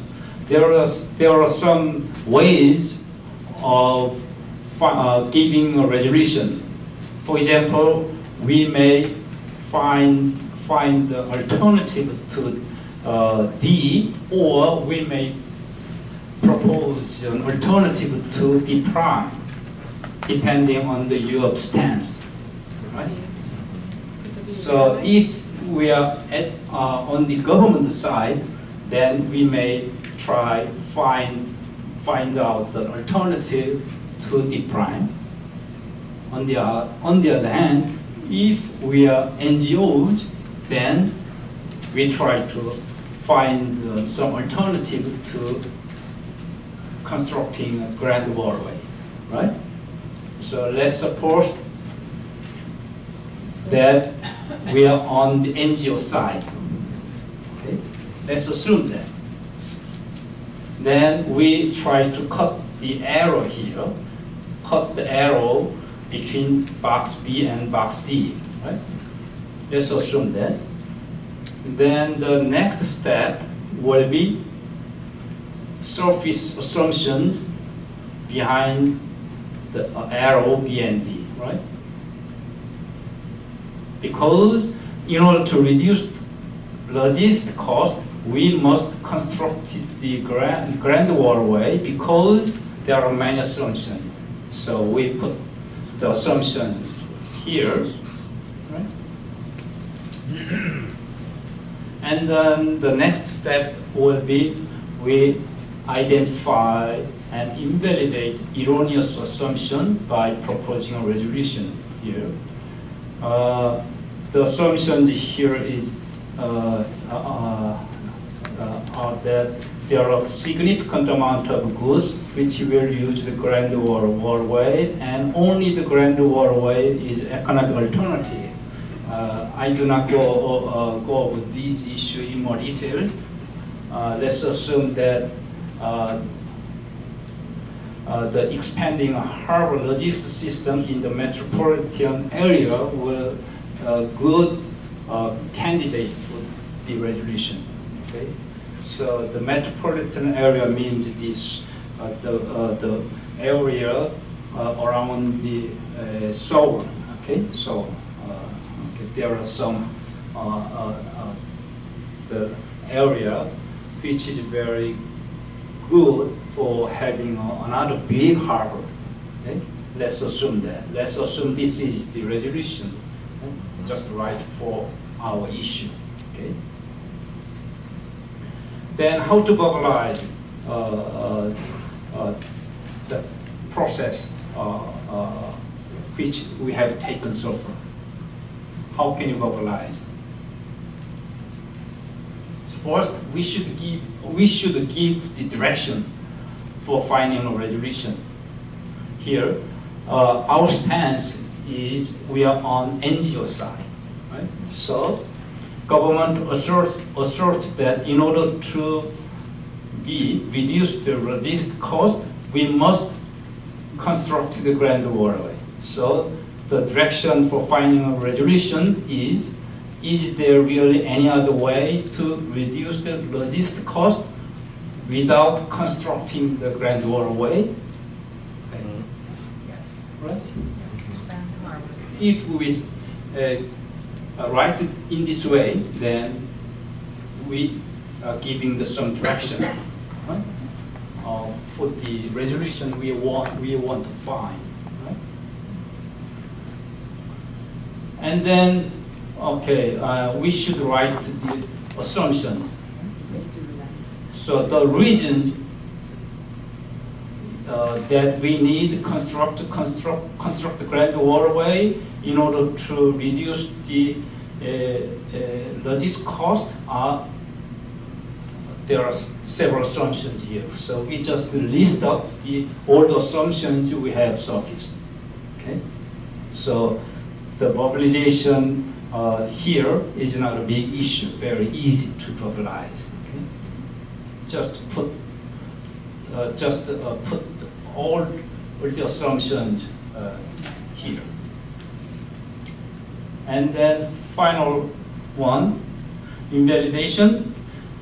There are some ways of giving a resolution. For example, we may find the alternative to D, or we may propose an alternative to D prime, depending on your stance. Right? So if we are on the government side, then we may try find out the alternative to D prime. On the other hand, if we are NGOs, then we try to find some alternative to constructing a Grand Waterway, right? So let's suppose that we are on the NGO side. Okay? Let's assume that. Then we try to cut the arrow here, cut the arrow between box B and box D, right? Let's assume that. Then the next step will be surface assumptions behind the arrow B and D, right? Because in order to reduce logistic cost, we must construct the Grand Waterway because there are many assumptions. So we put the assumptions here, right? And then the next step will be we identify and invalidate erroneous assumption by proposing a resolution here. The assumption here is that there are significant amount of goods which will use the Grand Waterway, and only the Grand Waterway is economic alternative. I do not go over these issues in more detail. Let's assume that the expanding harbor logistics system in the metropolitan area will good candidate for the resolution. Okay, so the metropolitan area means this the area around the Seoul. Okay, so okay, there are some the area which is very good for having another big harbor. Okay? Let's assume that. Let's assume this is the resolution, okay? Just right for our issue. Okay. Then how to verbalize the process which we have taken so far. How can you verbalize? First, we should give the direction for finding a resolution. Here, our stance is we are on NGO side, right? So, government asserts that in order to reduce the logistic cost, we must construct the Grand Waterway. So, the direction for finding a resolution is there really any other way to reduce the logistic cost without constructing the grand waterway? Okay. Yes. Right? Expand the harbor. If we write it in this way, then we are giving some direction, right? For the resolution we want to find, right? And then, okay, we should write the assumption. So the region that we need to construct the grand waterway in order to reduce the logistic cost there are several assumptions here. So we just list up all the assumptions we have surfaced. Okay? So the verbalization here is not a big issue, very easy to verbalize. Okay? Just put all the assumptions here. And then final one, invalidation,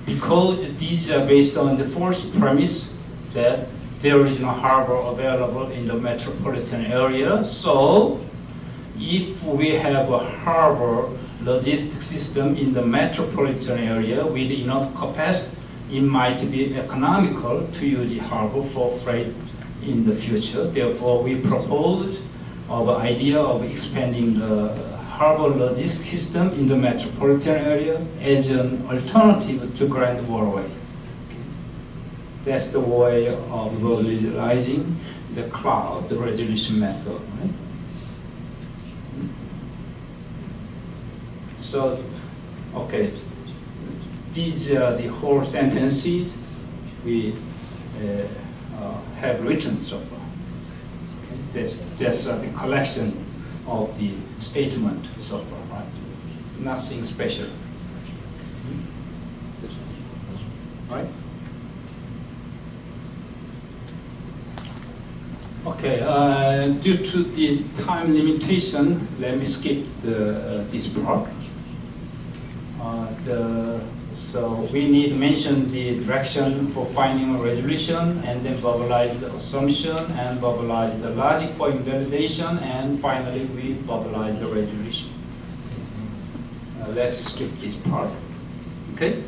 because these are based on the false premise that there is no harbor available in the metropolitan area. So if we have a harbor logistic system in the metropolitan area with enough capacity, it might be economical to use the harbor for freight in the future. Therefore, we propose the idea of expanding the harbor logistics system in the metropolitan area as an alternative to grand waterway. That's the way of visualizing the cloud, the resolution method. Right? So, okay, these are the whole sentences we have written so far. Okay? That's the collection of the statement so far, right? Nothing special. Right? Okay, due to the time limitation, let me skip this part. So we need to mention the direction for finding a resolution, and then verbalize the assumption, and verbalize the logic for invalidation, and finally we verbalize the resolution. Let's skip this part. Okay?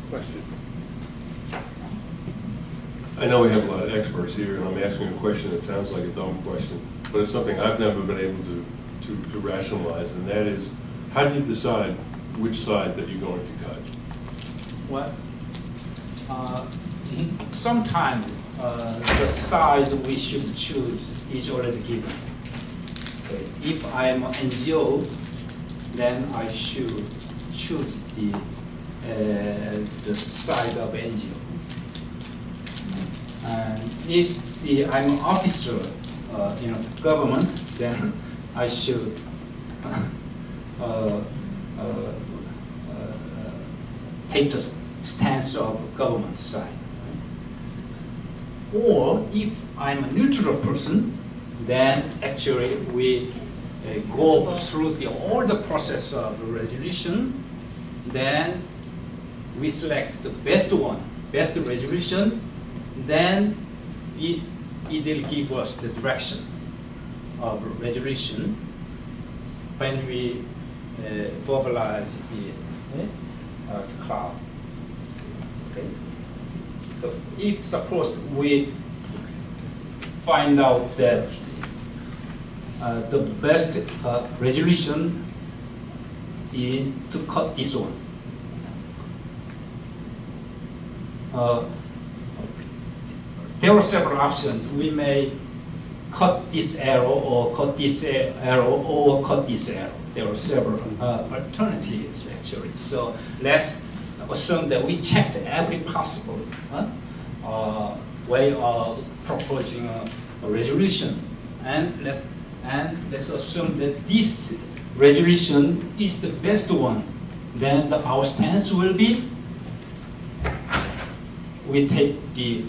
Question. I know we have a lot of experts here, and I'm asking a question that sounds like a dumb question, but it's something I've never been able to rationalize, and that is, how do you decide which side that you're going to cut? Well, sometimes the side we should choose is already given. Okay. If I am an NGO, then I should choose the side of NGO. And if I'm an officer in a government, then I should take the stance of government side. Right? Or if I'm a neutral person, then actually we go through all the process of resolution, then we select the best one, best resolution, then it will give us the direction of resolution when we verbalize the cloud. Okay. So if suppose we find out that the best resolution is to cut this one. There are several options. We may cut this arrow, or cut this arrow, or cut this arrow. There are several alternatives, actually. So let's assume that we checked every possible way of proposing a resolution. And let's assume that this resolution is the best one. Then our stance will be, we take the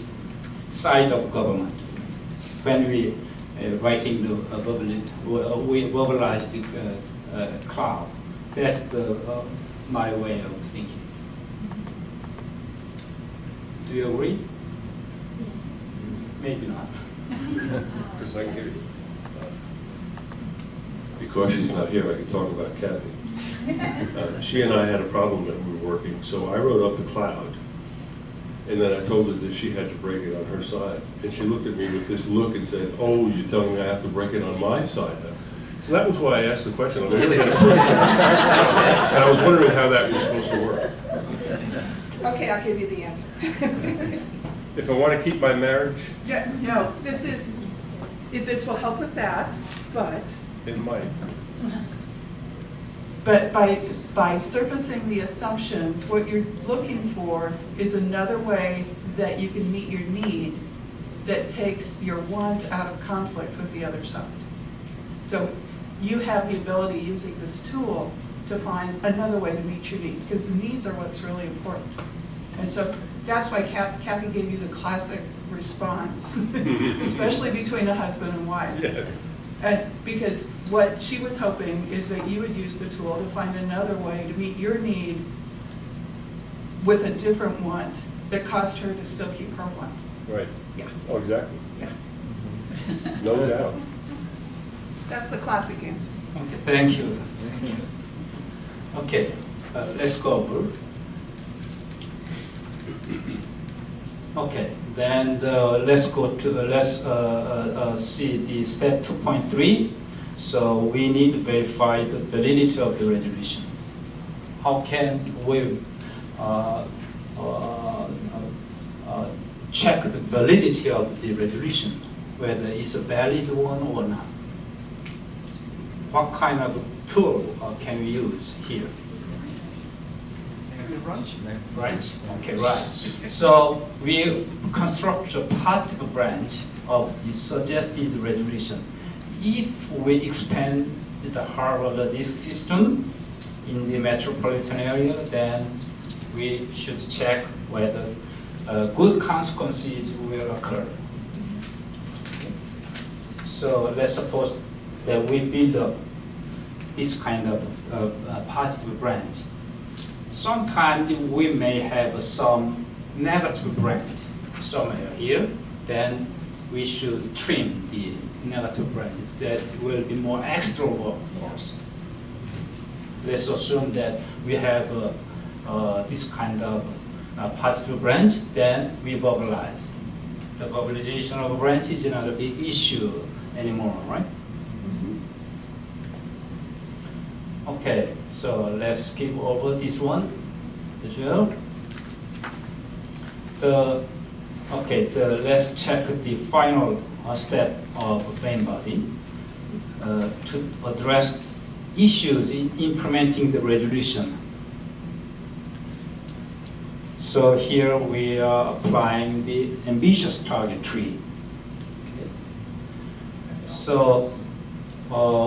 side of government when we writing the verbalized cloud. That's my way of thinking. Do you agree? Yes. Maybe not. Chris, I can hear you. Because she's not here, I can talk about Kathy. She and I had a problem that we were working, so I wrote up the cloud, and then I told her that she had to break it on her side. And she looked at me with this look and said, "Oh, you're telling me I have to break it on my side?" So that was why I asked the question. I really had a question. And I was wondering how that was supposed to work. Okay, I'll give you the answer. If I want to keep my marriage, Yeah, no, this will help with that, but it might. by surfacing the assumptions, what you're looking for is another way that you can meet your need that takes your want out of conflict with the other side. So you have the ability using this tool to find another way to meet your need, because the needs are what's really important. And so that's why Kathy gave you the classic response, especially between a husband and wife. Yes. Because what she was hoping is that you would use the tool to find another way to meet your need with a different want that caused her to still keep her want. Right. Yeah. Oh, exactly. Yeah. No doubt. That's the classic answer. Okay, thank you. Okay, let's go over. Okay, then let's go to let's see the step 2.3. So we need to verify the validity of the resolution. How can we check the validity of the resolution, whether it's a valid one or not? What kind of tool can we use here? Branch? Okay, right. So we construct a positive branch of the suggested resolution. If we expand the harbor logistics system in the metropolitan area, then we should check whether good consequences will occur. So let's suppose that we build up this kind of positive branch. Sometimes we may have some negative branch somewhere here, then we should trim the negative branch. That will be more extra work for us. Let's assume that we have this kind of positive branch, then we verbalize. The verbalization of a branch is not a big issue anymore, right? Okay, so let's skip over this one as well. Let's check the final step of main body to address issues in implementing the resolution. So here we are applying the ambitious target tree. Okay. So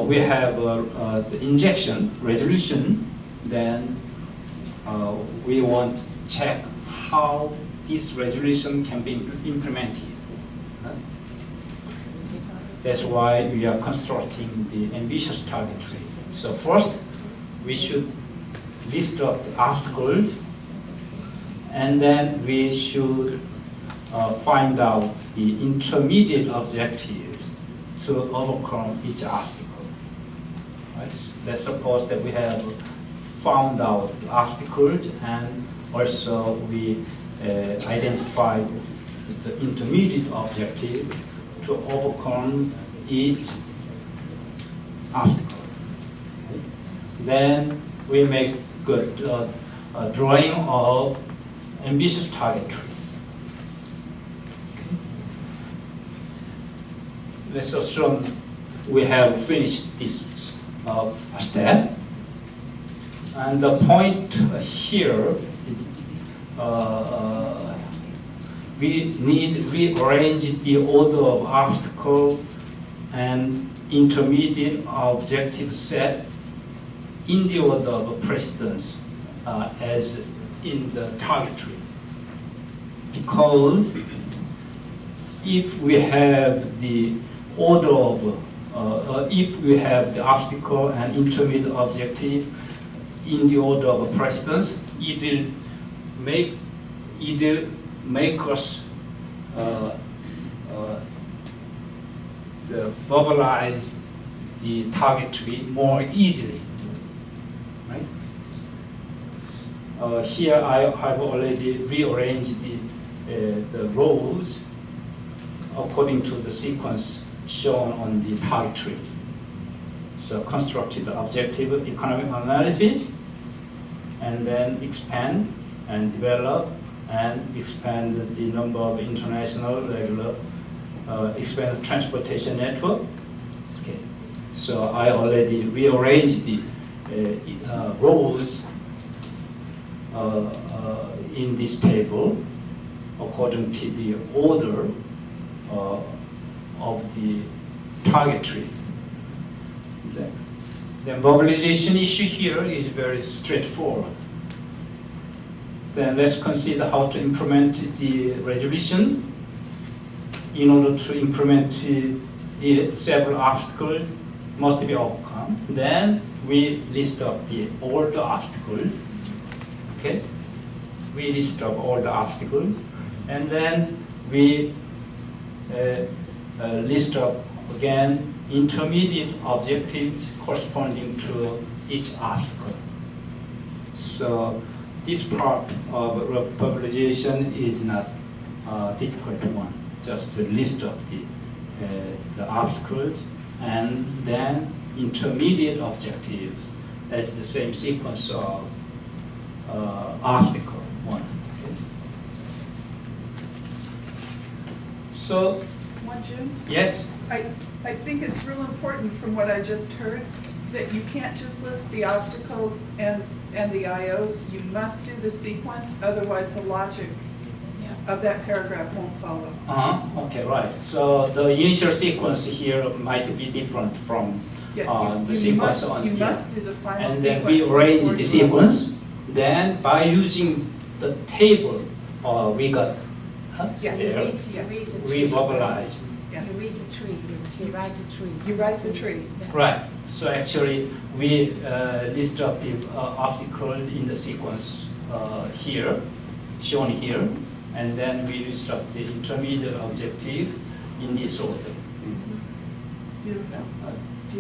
we have the injection resolution, then we want to check how this resolution can be implemented. That's why we are constructing the ambitious target tree. So first, we should list up the obstacles, and then we should find out the intermediate objectives to overcome each obstacle. Right? Let's suppose that we have found out the obstacles, and also we identified the intermediate objective to overcome each obstacle. Okay. Then we make good drawing of ambitious target tree. Let's assume we have finished this step, and the point here is we need to rearrange the order of obstacle and intermediate objective set in the order of precedence as in the target tree. Because if we have the order of, if we have the obstacle and intermediate objective in the order of precedence, it will make us verbalize the target tree more easily, right? Here I have already rearranged the rows according to the sequence shown on the target tree. So constructed the objective economic analysis, and then expand and develop and expand the number of international regular, expand the transportation network. Okay. So I already rearranged the rows in this table according to the order of the target tree. The mobilization issue here is very straightforward. Then let's consider how to implement the resolution. In order to implement the several obstacles must be overcome. Then we list up all the obstacles. Okay, we list up all the obstacles, and then we list up again intermediate objectives corresponding to each obstacle. So this part of verbalization is not a difficult one. Just to list up the obstacles and then intermediate objectives. That's the same sequence of obstacle one. Okay. So, Wonjoon? Yes? I think it's real important from what I just heard that you can't just list the obstacles and the IOs. You must do the sequence, otherwise the logic of that paragraph won't follow. Okay, right. So the initial sequence here might be different from the sequence on here. You must do the final and sequence. then we arrange the sequence. Then by using the table we got Yes. there, You we verbalize. Yes. read the tree, you write the tree. You write the tree. Right. So actually, we list up the obstacles in the sequence here, shown here, and then we list up the intermediate objective in this order. Beautiful.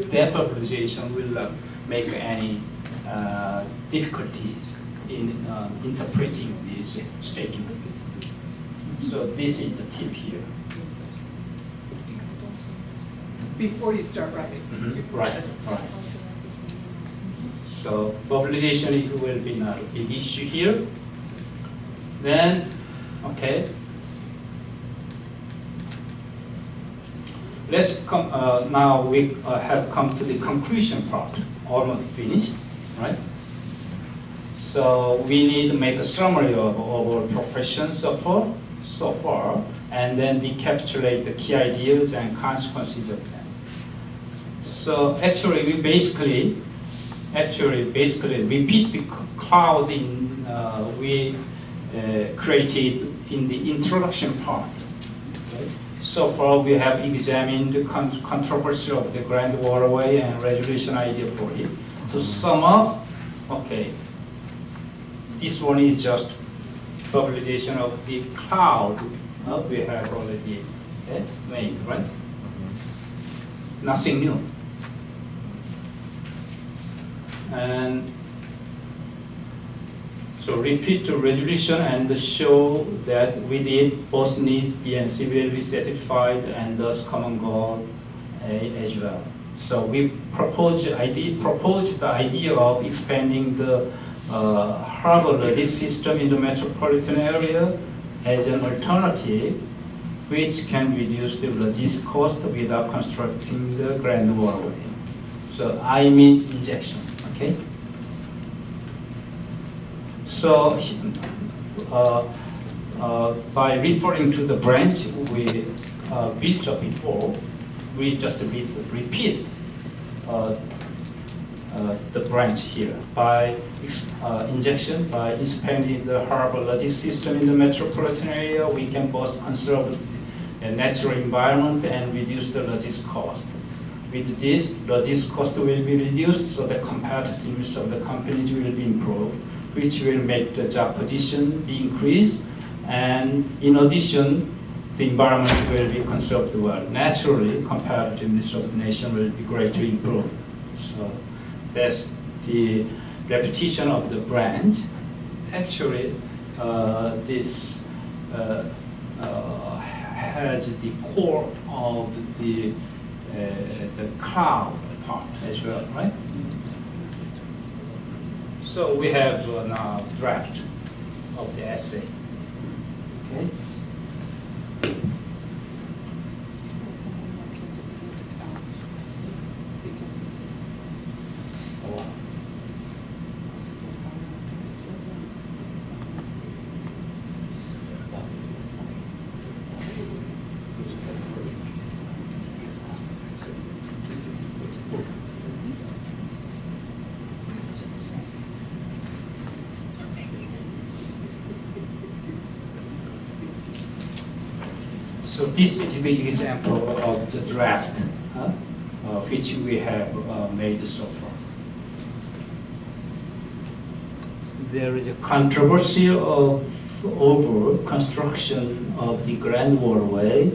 That verbalization will not make any difficulties in interpreting this statement. So this is the tip here. Before you start writing. Right, right. So verbalization will be not a big issue here. Then, okay. Let's come, now we have come to the conclusion part, almost finished, right? So we need to make a summary of our profession so far, and then decapitulate the key ideas and consequences of them. So actually, we basically repeat the cloud we created in the introduction part. Okay? So far, we have examined the controversy of the Grand Waterway and resolution idea for it. To sum up, okay, this one is just verbalization of the cloud we have already made, right? Nothing new. And so repeat the resolution and show that we did both needs B and C will be satisfied and thus common goal A as well. So we proposed the idea of expanding the harbor logistics system in the metropolitan area as an alternative which can reduce the logistics cost without constructing the Grand Waterway. So I mean injection, okay? So by referring to the branch we visited before, we just repeat the branch here. By injection, by expanding the harbor logistics system in the metropolitan area, we can both conserve natural environment and reduce the logistics cost. With this, logistics cost will be reduced, so the competitiveness of the companies will be improved, which will make the job position be increased. And in addition, the environment will be conserved well. Naturally, competitiveness of the nation will be greatly improved. So that's the repetition of the branch. Actually, this has the core of the cloud part as well, right? So we have now draft of the essay. Okay. So this is the example of the draft, which we have made so far. There is a controversy over construction of the Grand Waterway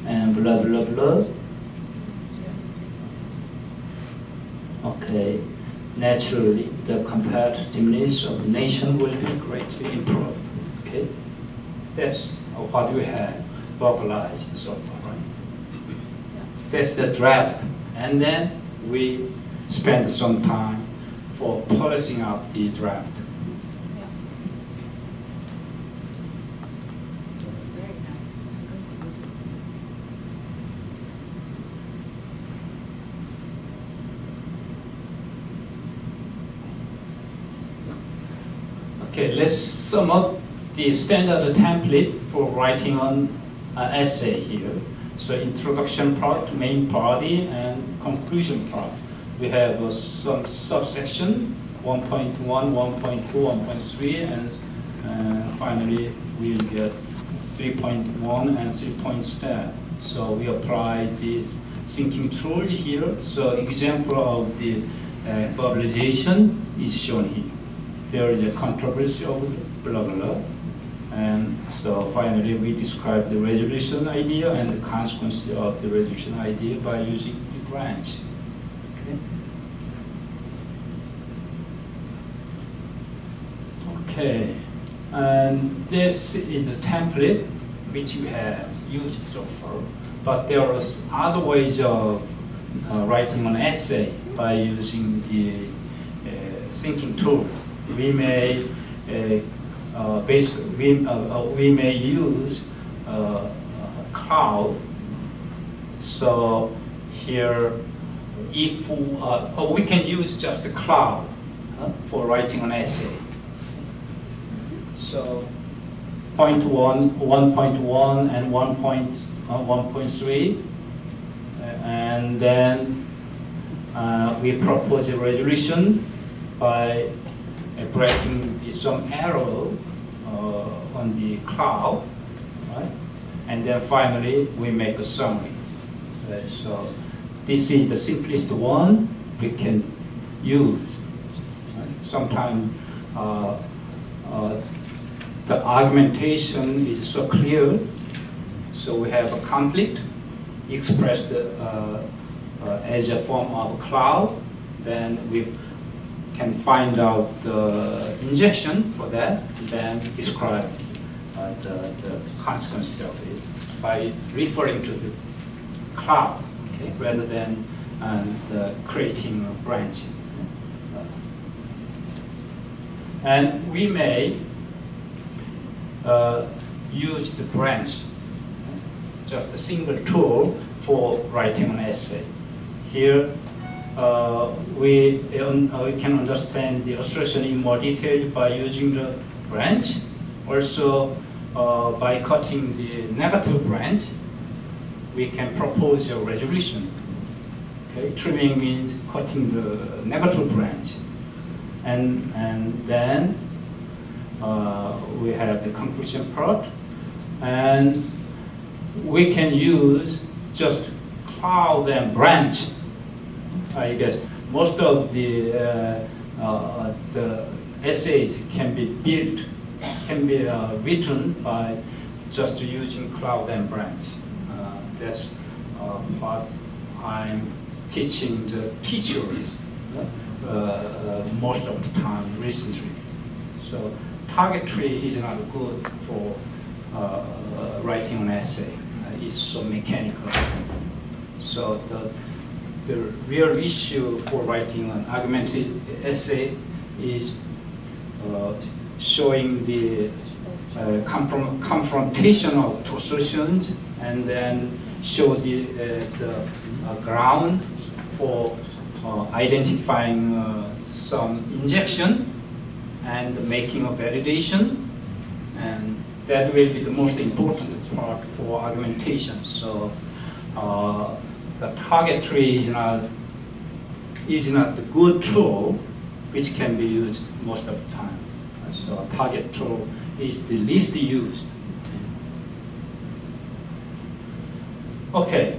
and blah, blah, blah. Okay, naturally, the competitiveness of the nation will be greatly improved. Okay, that's what we have vocalized so far, right? That's the draft. And then we spend some time for polishing up the draft. Very nice. Okay, let's sum up the standard template for writing on essay here. So introduction part, main body, and conclusion part. We have some subsection, 1.1, 1.2, 1.3, and finally we'll get 3.1 and 3.7. So we apply the thinking tool here. So example of the publication is shown here. There is a controversy of blah, blah, blah. And so finally, we describe the resolution idea and the consequences of the resolution idea by using the branch. Okay, and this is the template which we have used so far. But there are other ways of writing an essay by using the thinking tool. We may basically, we may use cloud. So here, if we can use just the cloud for writing an essay. So 1.1 and 1.3, and then we propose a resolution by breaking some arrow on the cloud, right? And then finally we make a summary. So this is the simplest one we can use. Right? Sometimes the argumentation is so clear, so we have a conflict expressed as a form of cloud, then we can find out the injection for that, then describe the consequences of it by referring to the cloud, okay, rather than creating a branch. And we may use the branch, just a single tool for writing an essay. Here, we can understand the assertion in more detail by using the branch. Also, by cutting the negative branch, we can propose a resolution. Okay, trimming means cutting the negative branch. And then we have the conclusion part. And we can use just cloud and branch. I guess most of the essays can be built, can be written by just using cloud and branch. That's what I'm teaching the teachers most of the time recently. So target tree is not good for writing an essay. It's so mechanical. So the real issue for writing an argumentative essay is showing the confrontation of two assertions, and then show the ground for identifying some injection and making a validation, and that will be the most important part for argumentation. So the target tree is not the good tool which can be used most of the time. So target tool is the least used. Okay,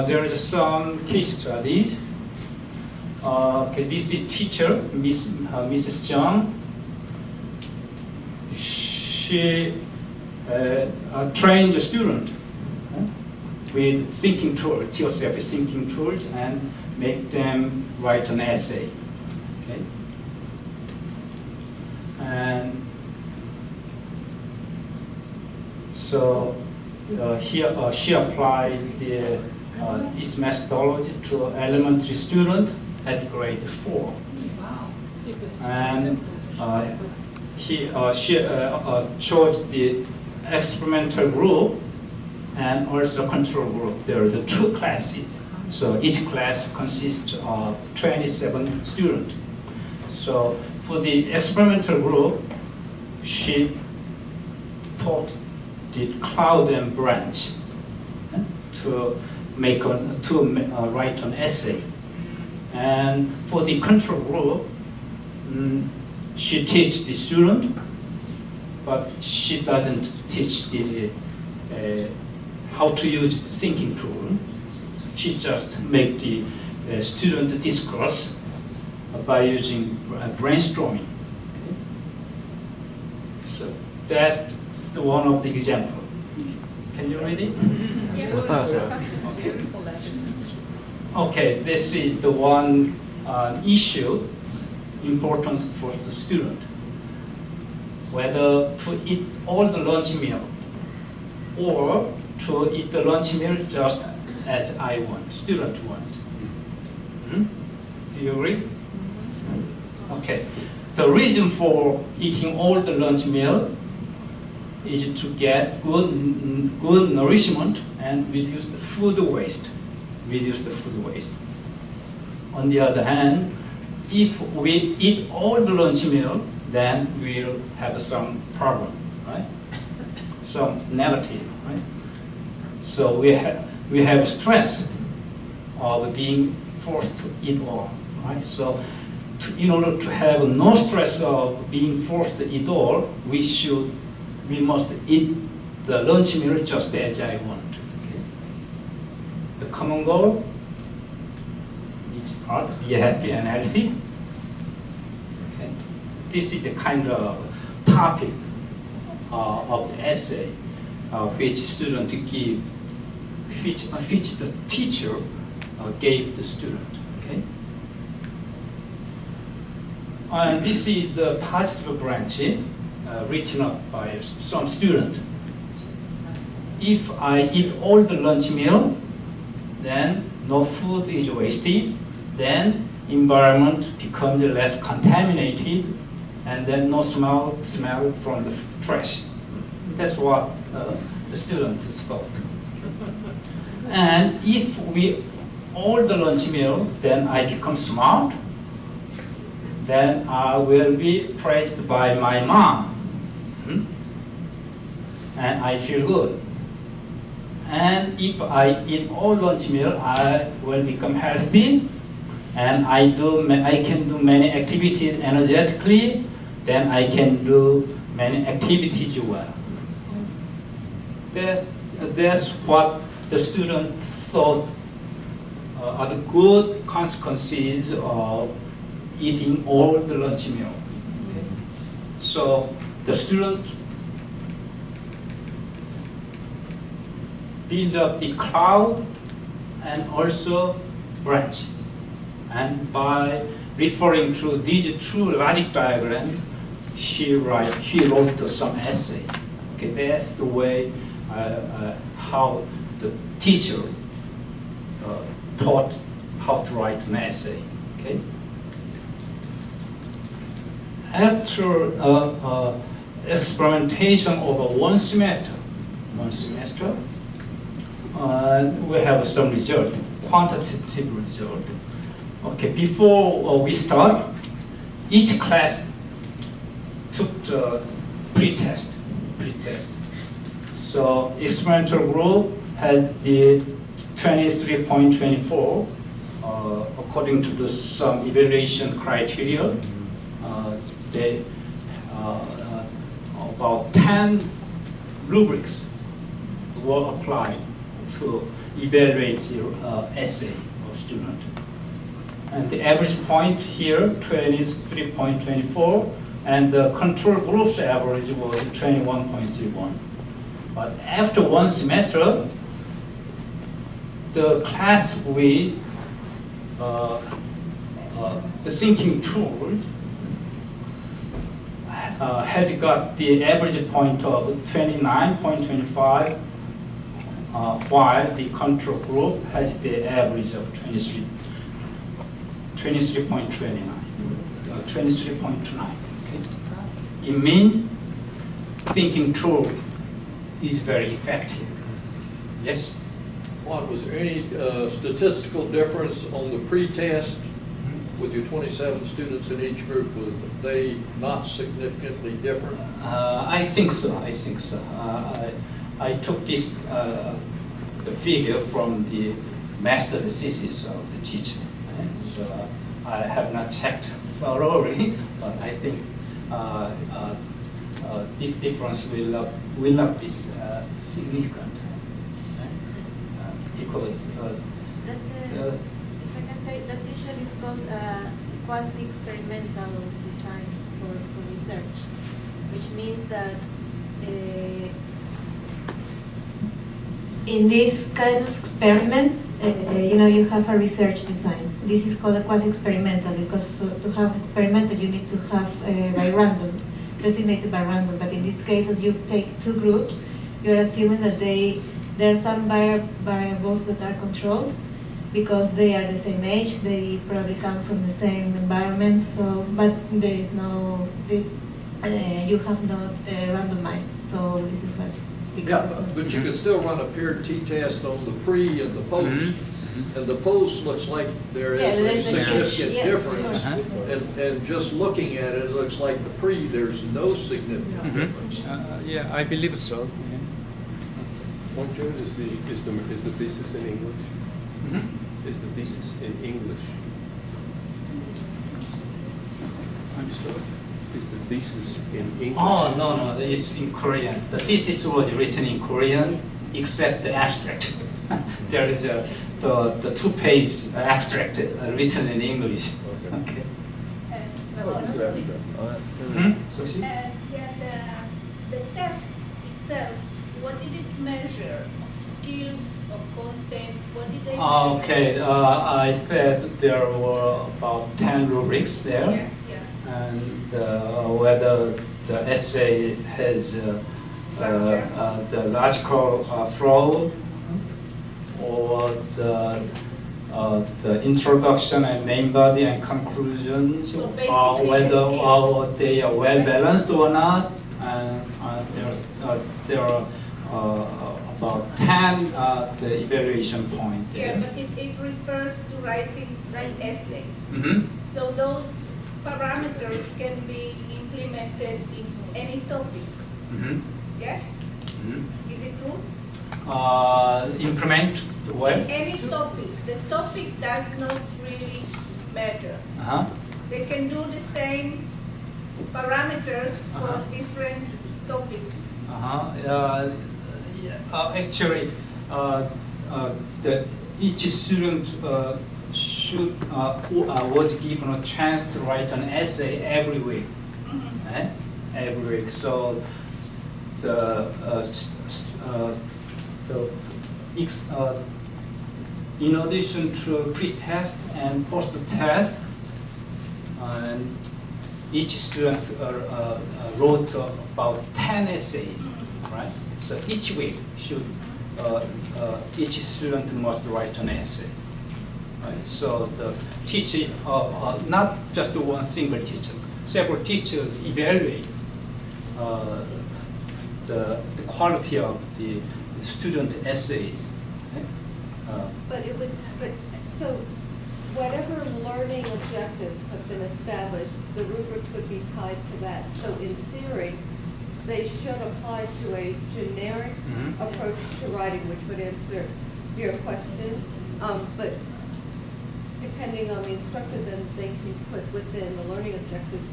there are some case studies. Okay, this is teacher, Mrs. Zhang. She trained the student with thinking tools, TOCFE thinking tools, and make them write an essay. Okay? And so here she applied this methodology to elementary student at grade 4. Wow. And she chose the experimental group and also control group. There are the 2 classes. So each class consists of 27 students. So for the experimental group, she taught the cloud and branch to write an essay. And for the control group, she teaches the student, but she doesn't teach the how to use the thinking tool. She just makes the student discourse by using brainstorming. So that's one of the examples. Can you read it? Okay, this is the one issue important for the student. Whether to eat all the lunch meal or to eat the lunch meal just as I want, student wants. Do you agree? Okay. The reason for eating all the lunch meal is to get good nourishment and reduce the food waste. On the other hand, if we eat all the lunch meal, then we'll have some problem, right? Some negative, right? So we have stress of being forced to eat all, right? So in order to have no stress of being forced to eat all, we must eat the lunch meal just as I want. Okay? The common goal is part be happy and healthy. Okay? This is the kind of topic of the essay which student give, which the teacher gave the student. Okay? And this is the positive branch written up by some student. If I eat all the lunch meal, then no food is wasted, then environment becomes less contaminated, and then no smell from the trash. That's what the students thought. And if we all the lunch meal, then I become smart, then I will be praised by my mom. And I feel good. And if I eat all lunch meal, I will become healthy, and I can do many activities energetically, then I can do many activities well. That's that's what the student thought are the good consequences of eating all the lunch meal. Okay. So the student build up the cloud and also branch. And by referring to these two logic diagrams, he wrote some essay. Okay, that's the way how the teacher taught how to write an essay. Okay. After experimentation over one semester, we have some result, quantitative result. Okay, before we start, each class took the pre-test. So experimental group has the 23.24 according to some evaluation criteria. They about 10 rubrics were applied to evaluate the essay of student. And the average point here, 23.24, and the control group's average was 21.31. But after one semester, the class with the thinking tool has got the average point of 29.25, while the control group has the average of 23.29. Okay. It means thinking tool is very effective. Yes? Was there any statistical difference on the pre-test with your 27 students in each group? Were they not significantly different? I think so. I took this the figure from the master thesis of the teacher. So I have not checked thoroughly, but I think this difference will not be significant. Because if I can say, that usually is called quasi-experimental design for research, which means that in this kind of experiments, you have a research design. This is called a quasi-experimental because to have experimental, you need to have by random, designated by random. But in this case, as you take two groups, you're assuming that there are some variables that are controlled because they are the same age, they probably come from the same environment. So, but there is no this. You have not randomized. So this is what. Yeah, but you can still run a paired t-test on the pre and the post, and the post looks like there is a significant difference. And just looking at it, it looks like the pre, there's no significant difference. Yeah, I believe so. Wonjoon, is the thesis in English? Is the thesis in English? I'm sorry. Is the thesis in English? Oh, no, it's in Korean. The thesis was written in Korean, except the abstract. There is the 2-page abstract written in English. Okay. What is the abstract? The test itself, what did it measure? Skills or content? What did they measure? Okay, I said there were about 10 rubrics there. Yeah. And whether the essay has the logical flow or the introduction and main body and conclusions, So or whether they are well balanced or not. And there are about 10 the evaluation points. Yeah, but it refers to writing essays. So those parameters can be implemented in any topic. Yes? Is it true? Implement what? In any topic. The topic does not really matter. They can do the same parameters for different topics. actually, each student was given a chance to write an essay every week. Every week. So in addition to pre-test and post-test, and each student wrote about 10 essays, right? So each week each student must write an essay. Right? So the teacher, not just one single teacher, several teachers evaluate the quality of the student essays. So whatever learning objectives have been established, the rubrics would be tied to that. So in theory, they should apply to a generic approach to writing, which would answer your question. But depending on the instructor, then they can put within the learning objectives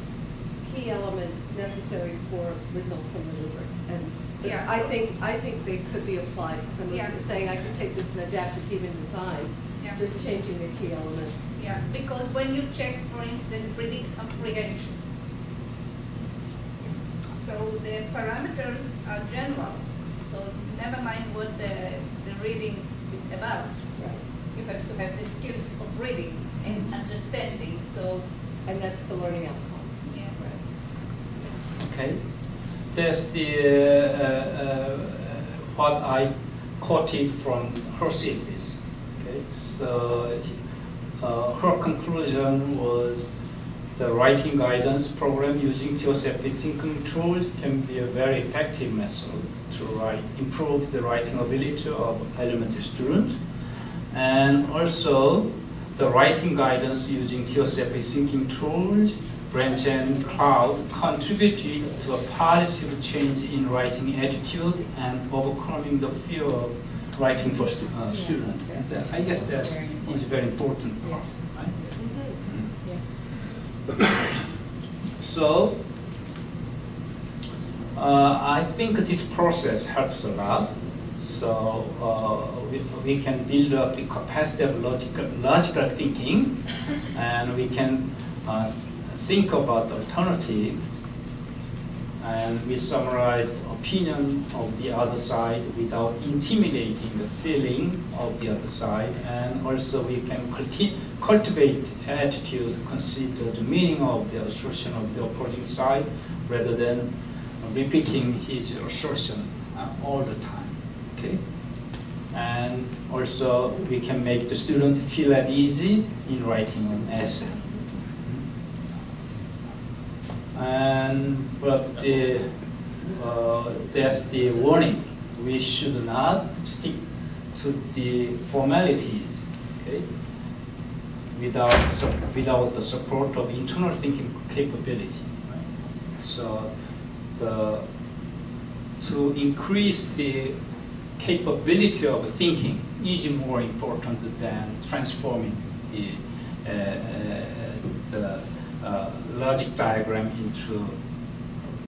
key elements necessary for results from the rubrics. And Yeah. I think they could be applied. From saying I could take this and adapt it to even design, just changing the key elements. Yeah, because when you check, for instance, reading comprehension, so the parameters are general. So never mind what the reading is about. Right. You have to have the skills of reading and understanding. So, and that's the learning outcomes. Yeah. Right. Okay. There's the what I quoted from her thesis. Okay, so her conclusion was the writing guidance program using TOCFE thinking tools can be a very effective method to improve the writing ability of elementary students, and also the writing guidance using TOCFE thinking tools, Branch and Cloud contributed to a positive change in writing attitude and overcoming the fear of writing for students. I guess that is a very important part. Right? So I think this process helps a lot. So we can build up the capacity of logical thinking, and we can think about alternatives, and we summarize the opinion of the other side without intimidating the feeling of the other side, and also we can cultivate attitude, consider the meaning of the assertion of the opposing side rather than repeating his assertion all the time. Okay, and also we can make the student feel at ease in writing an essay. But there's the warning: we should not stick to the formalities, okay, without the support of internal thinking capability. Right? So to increase the capability of thinking is more important than transforming the logic diagram into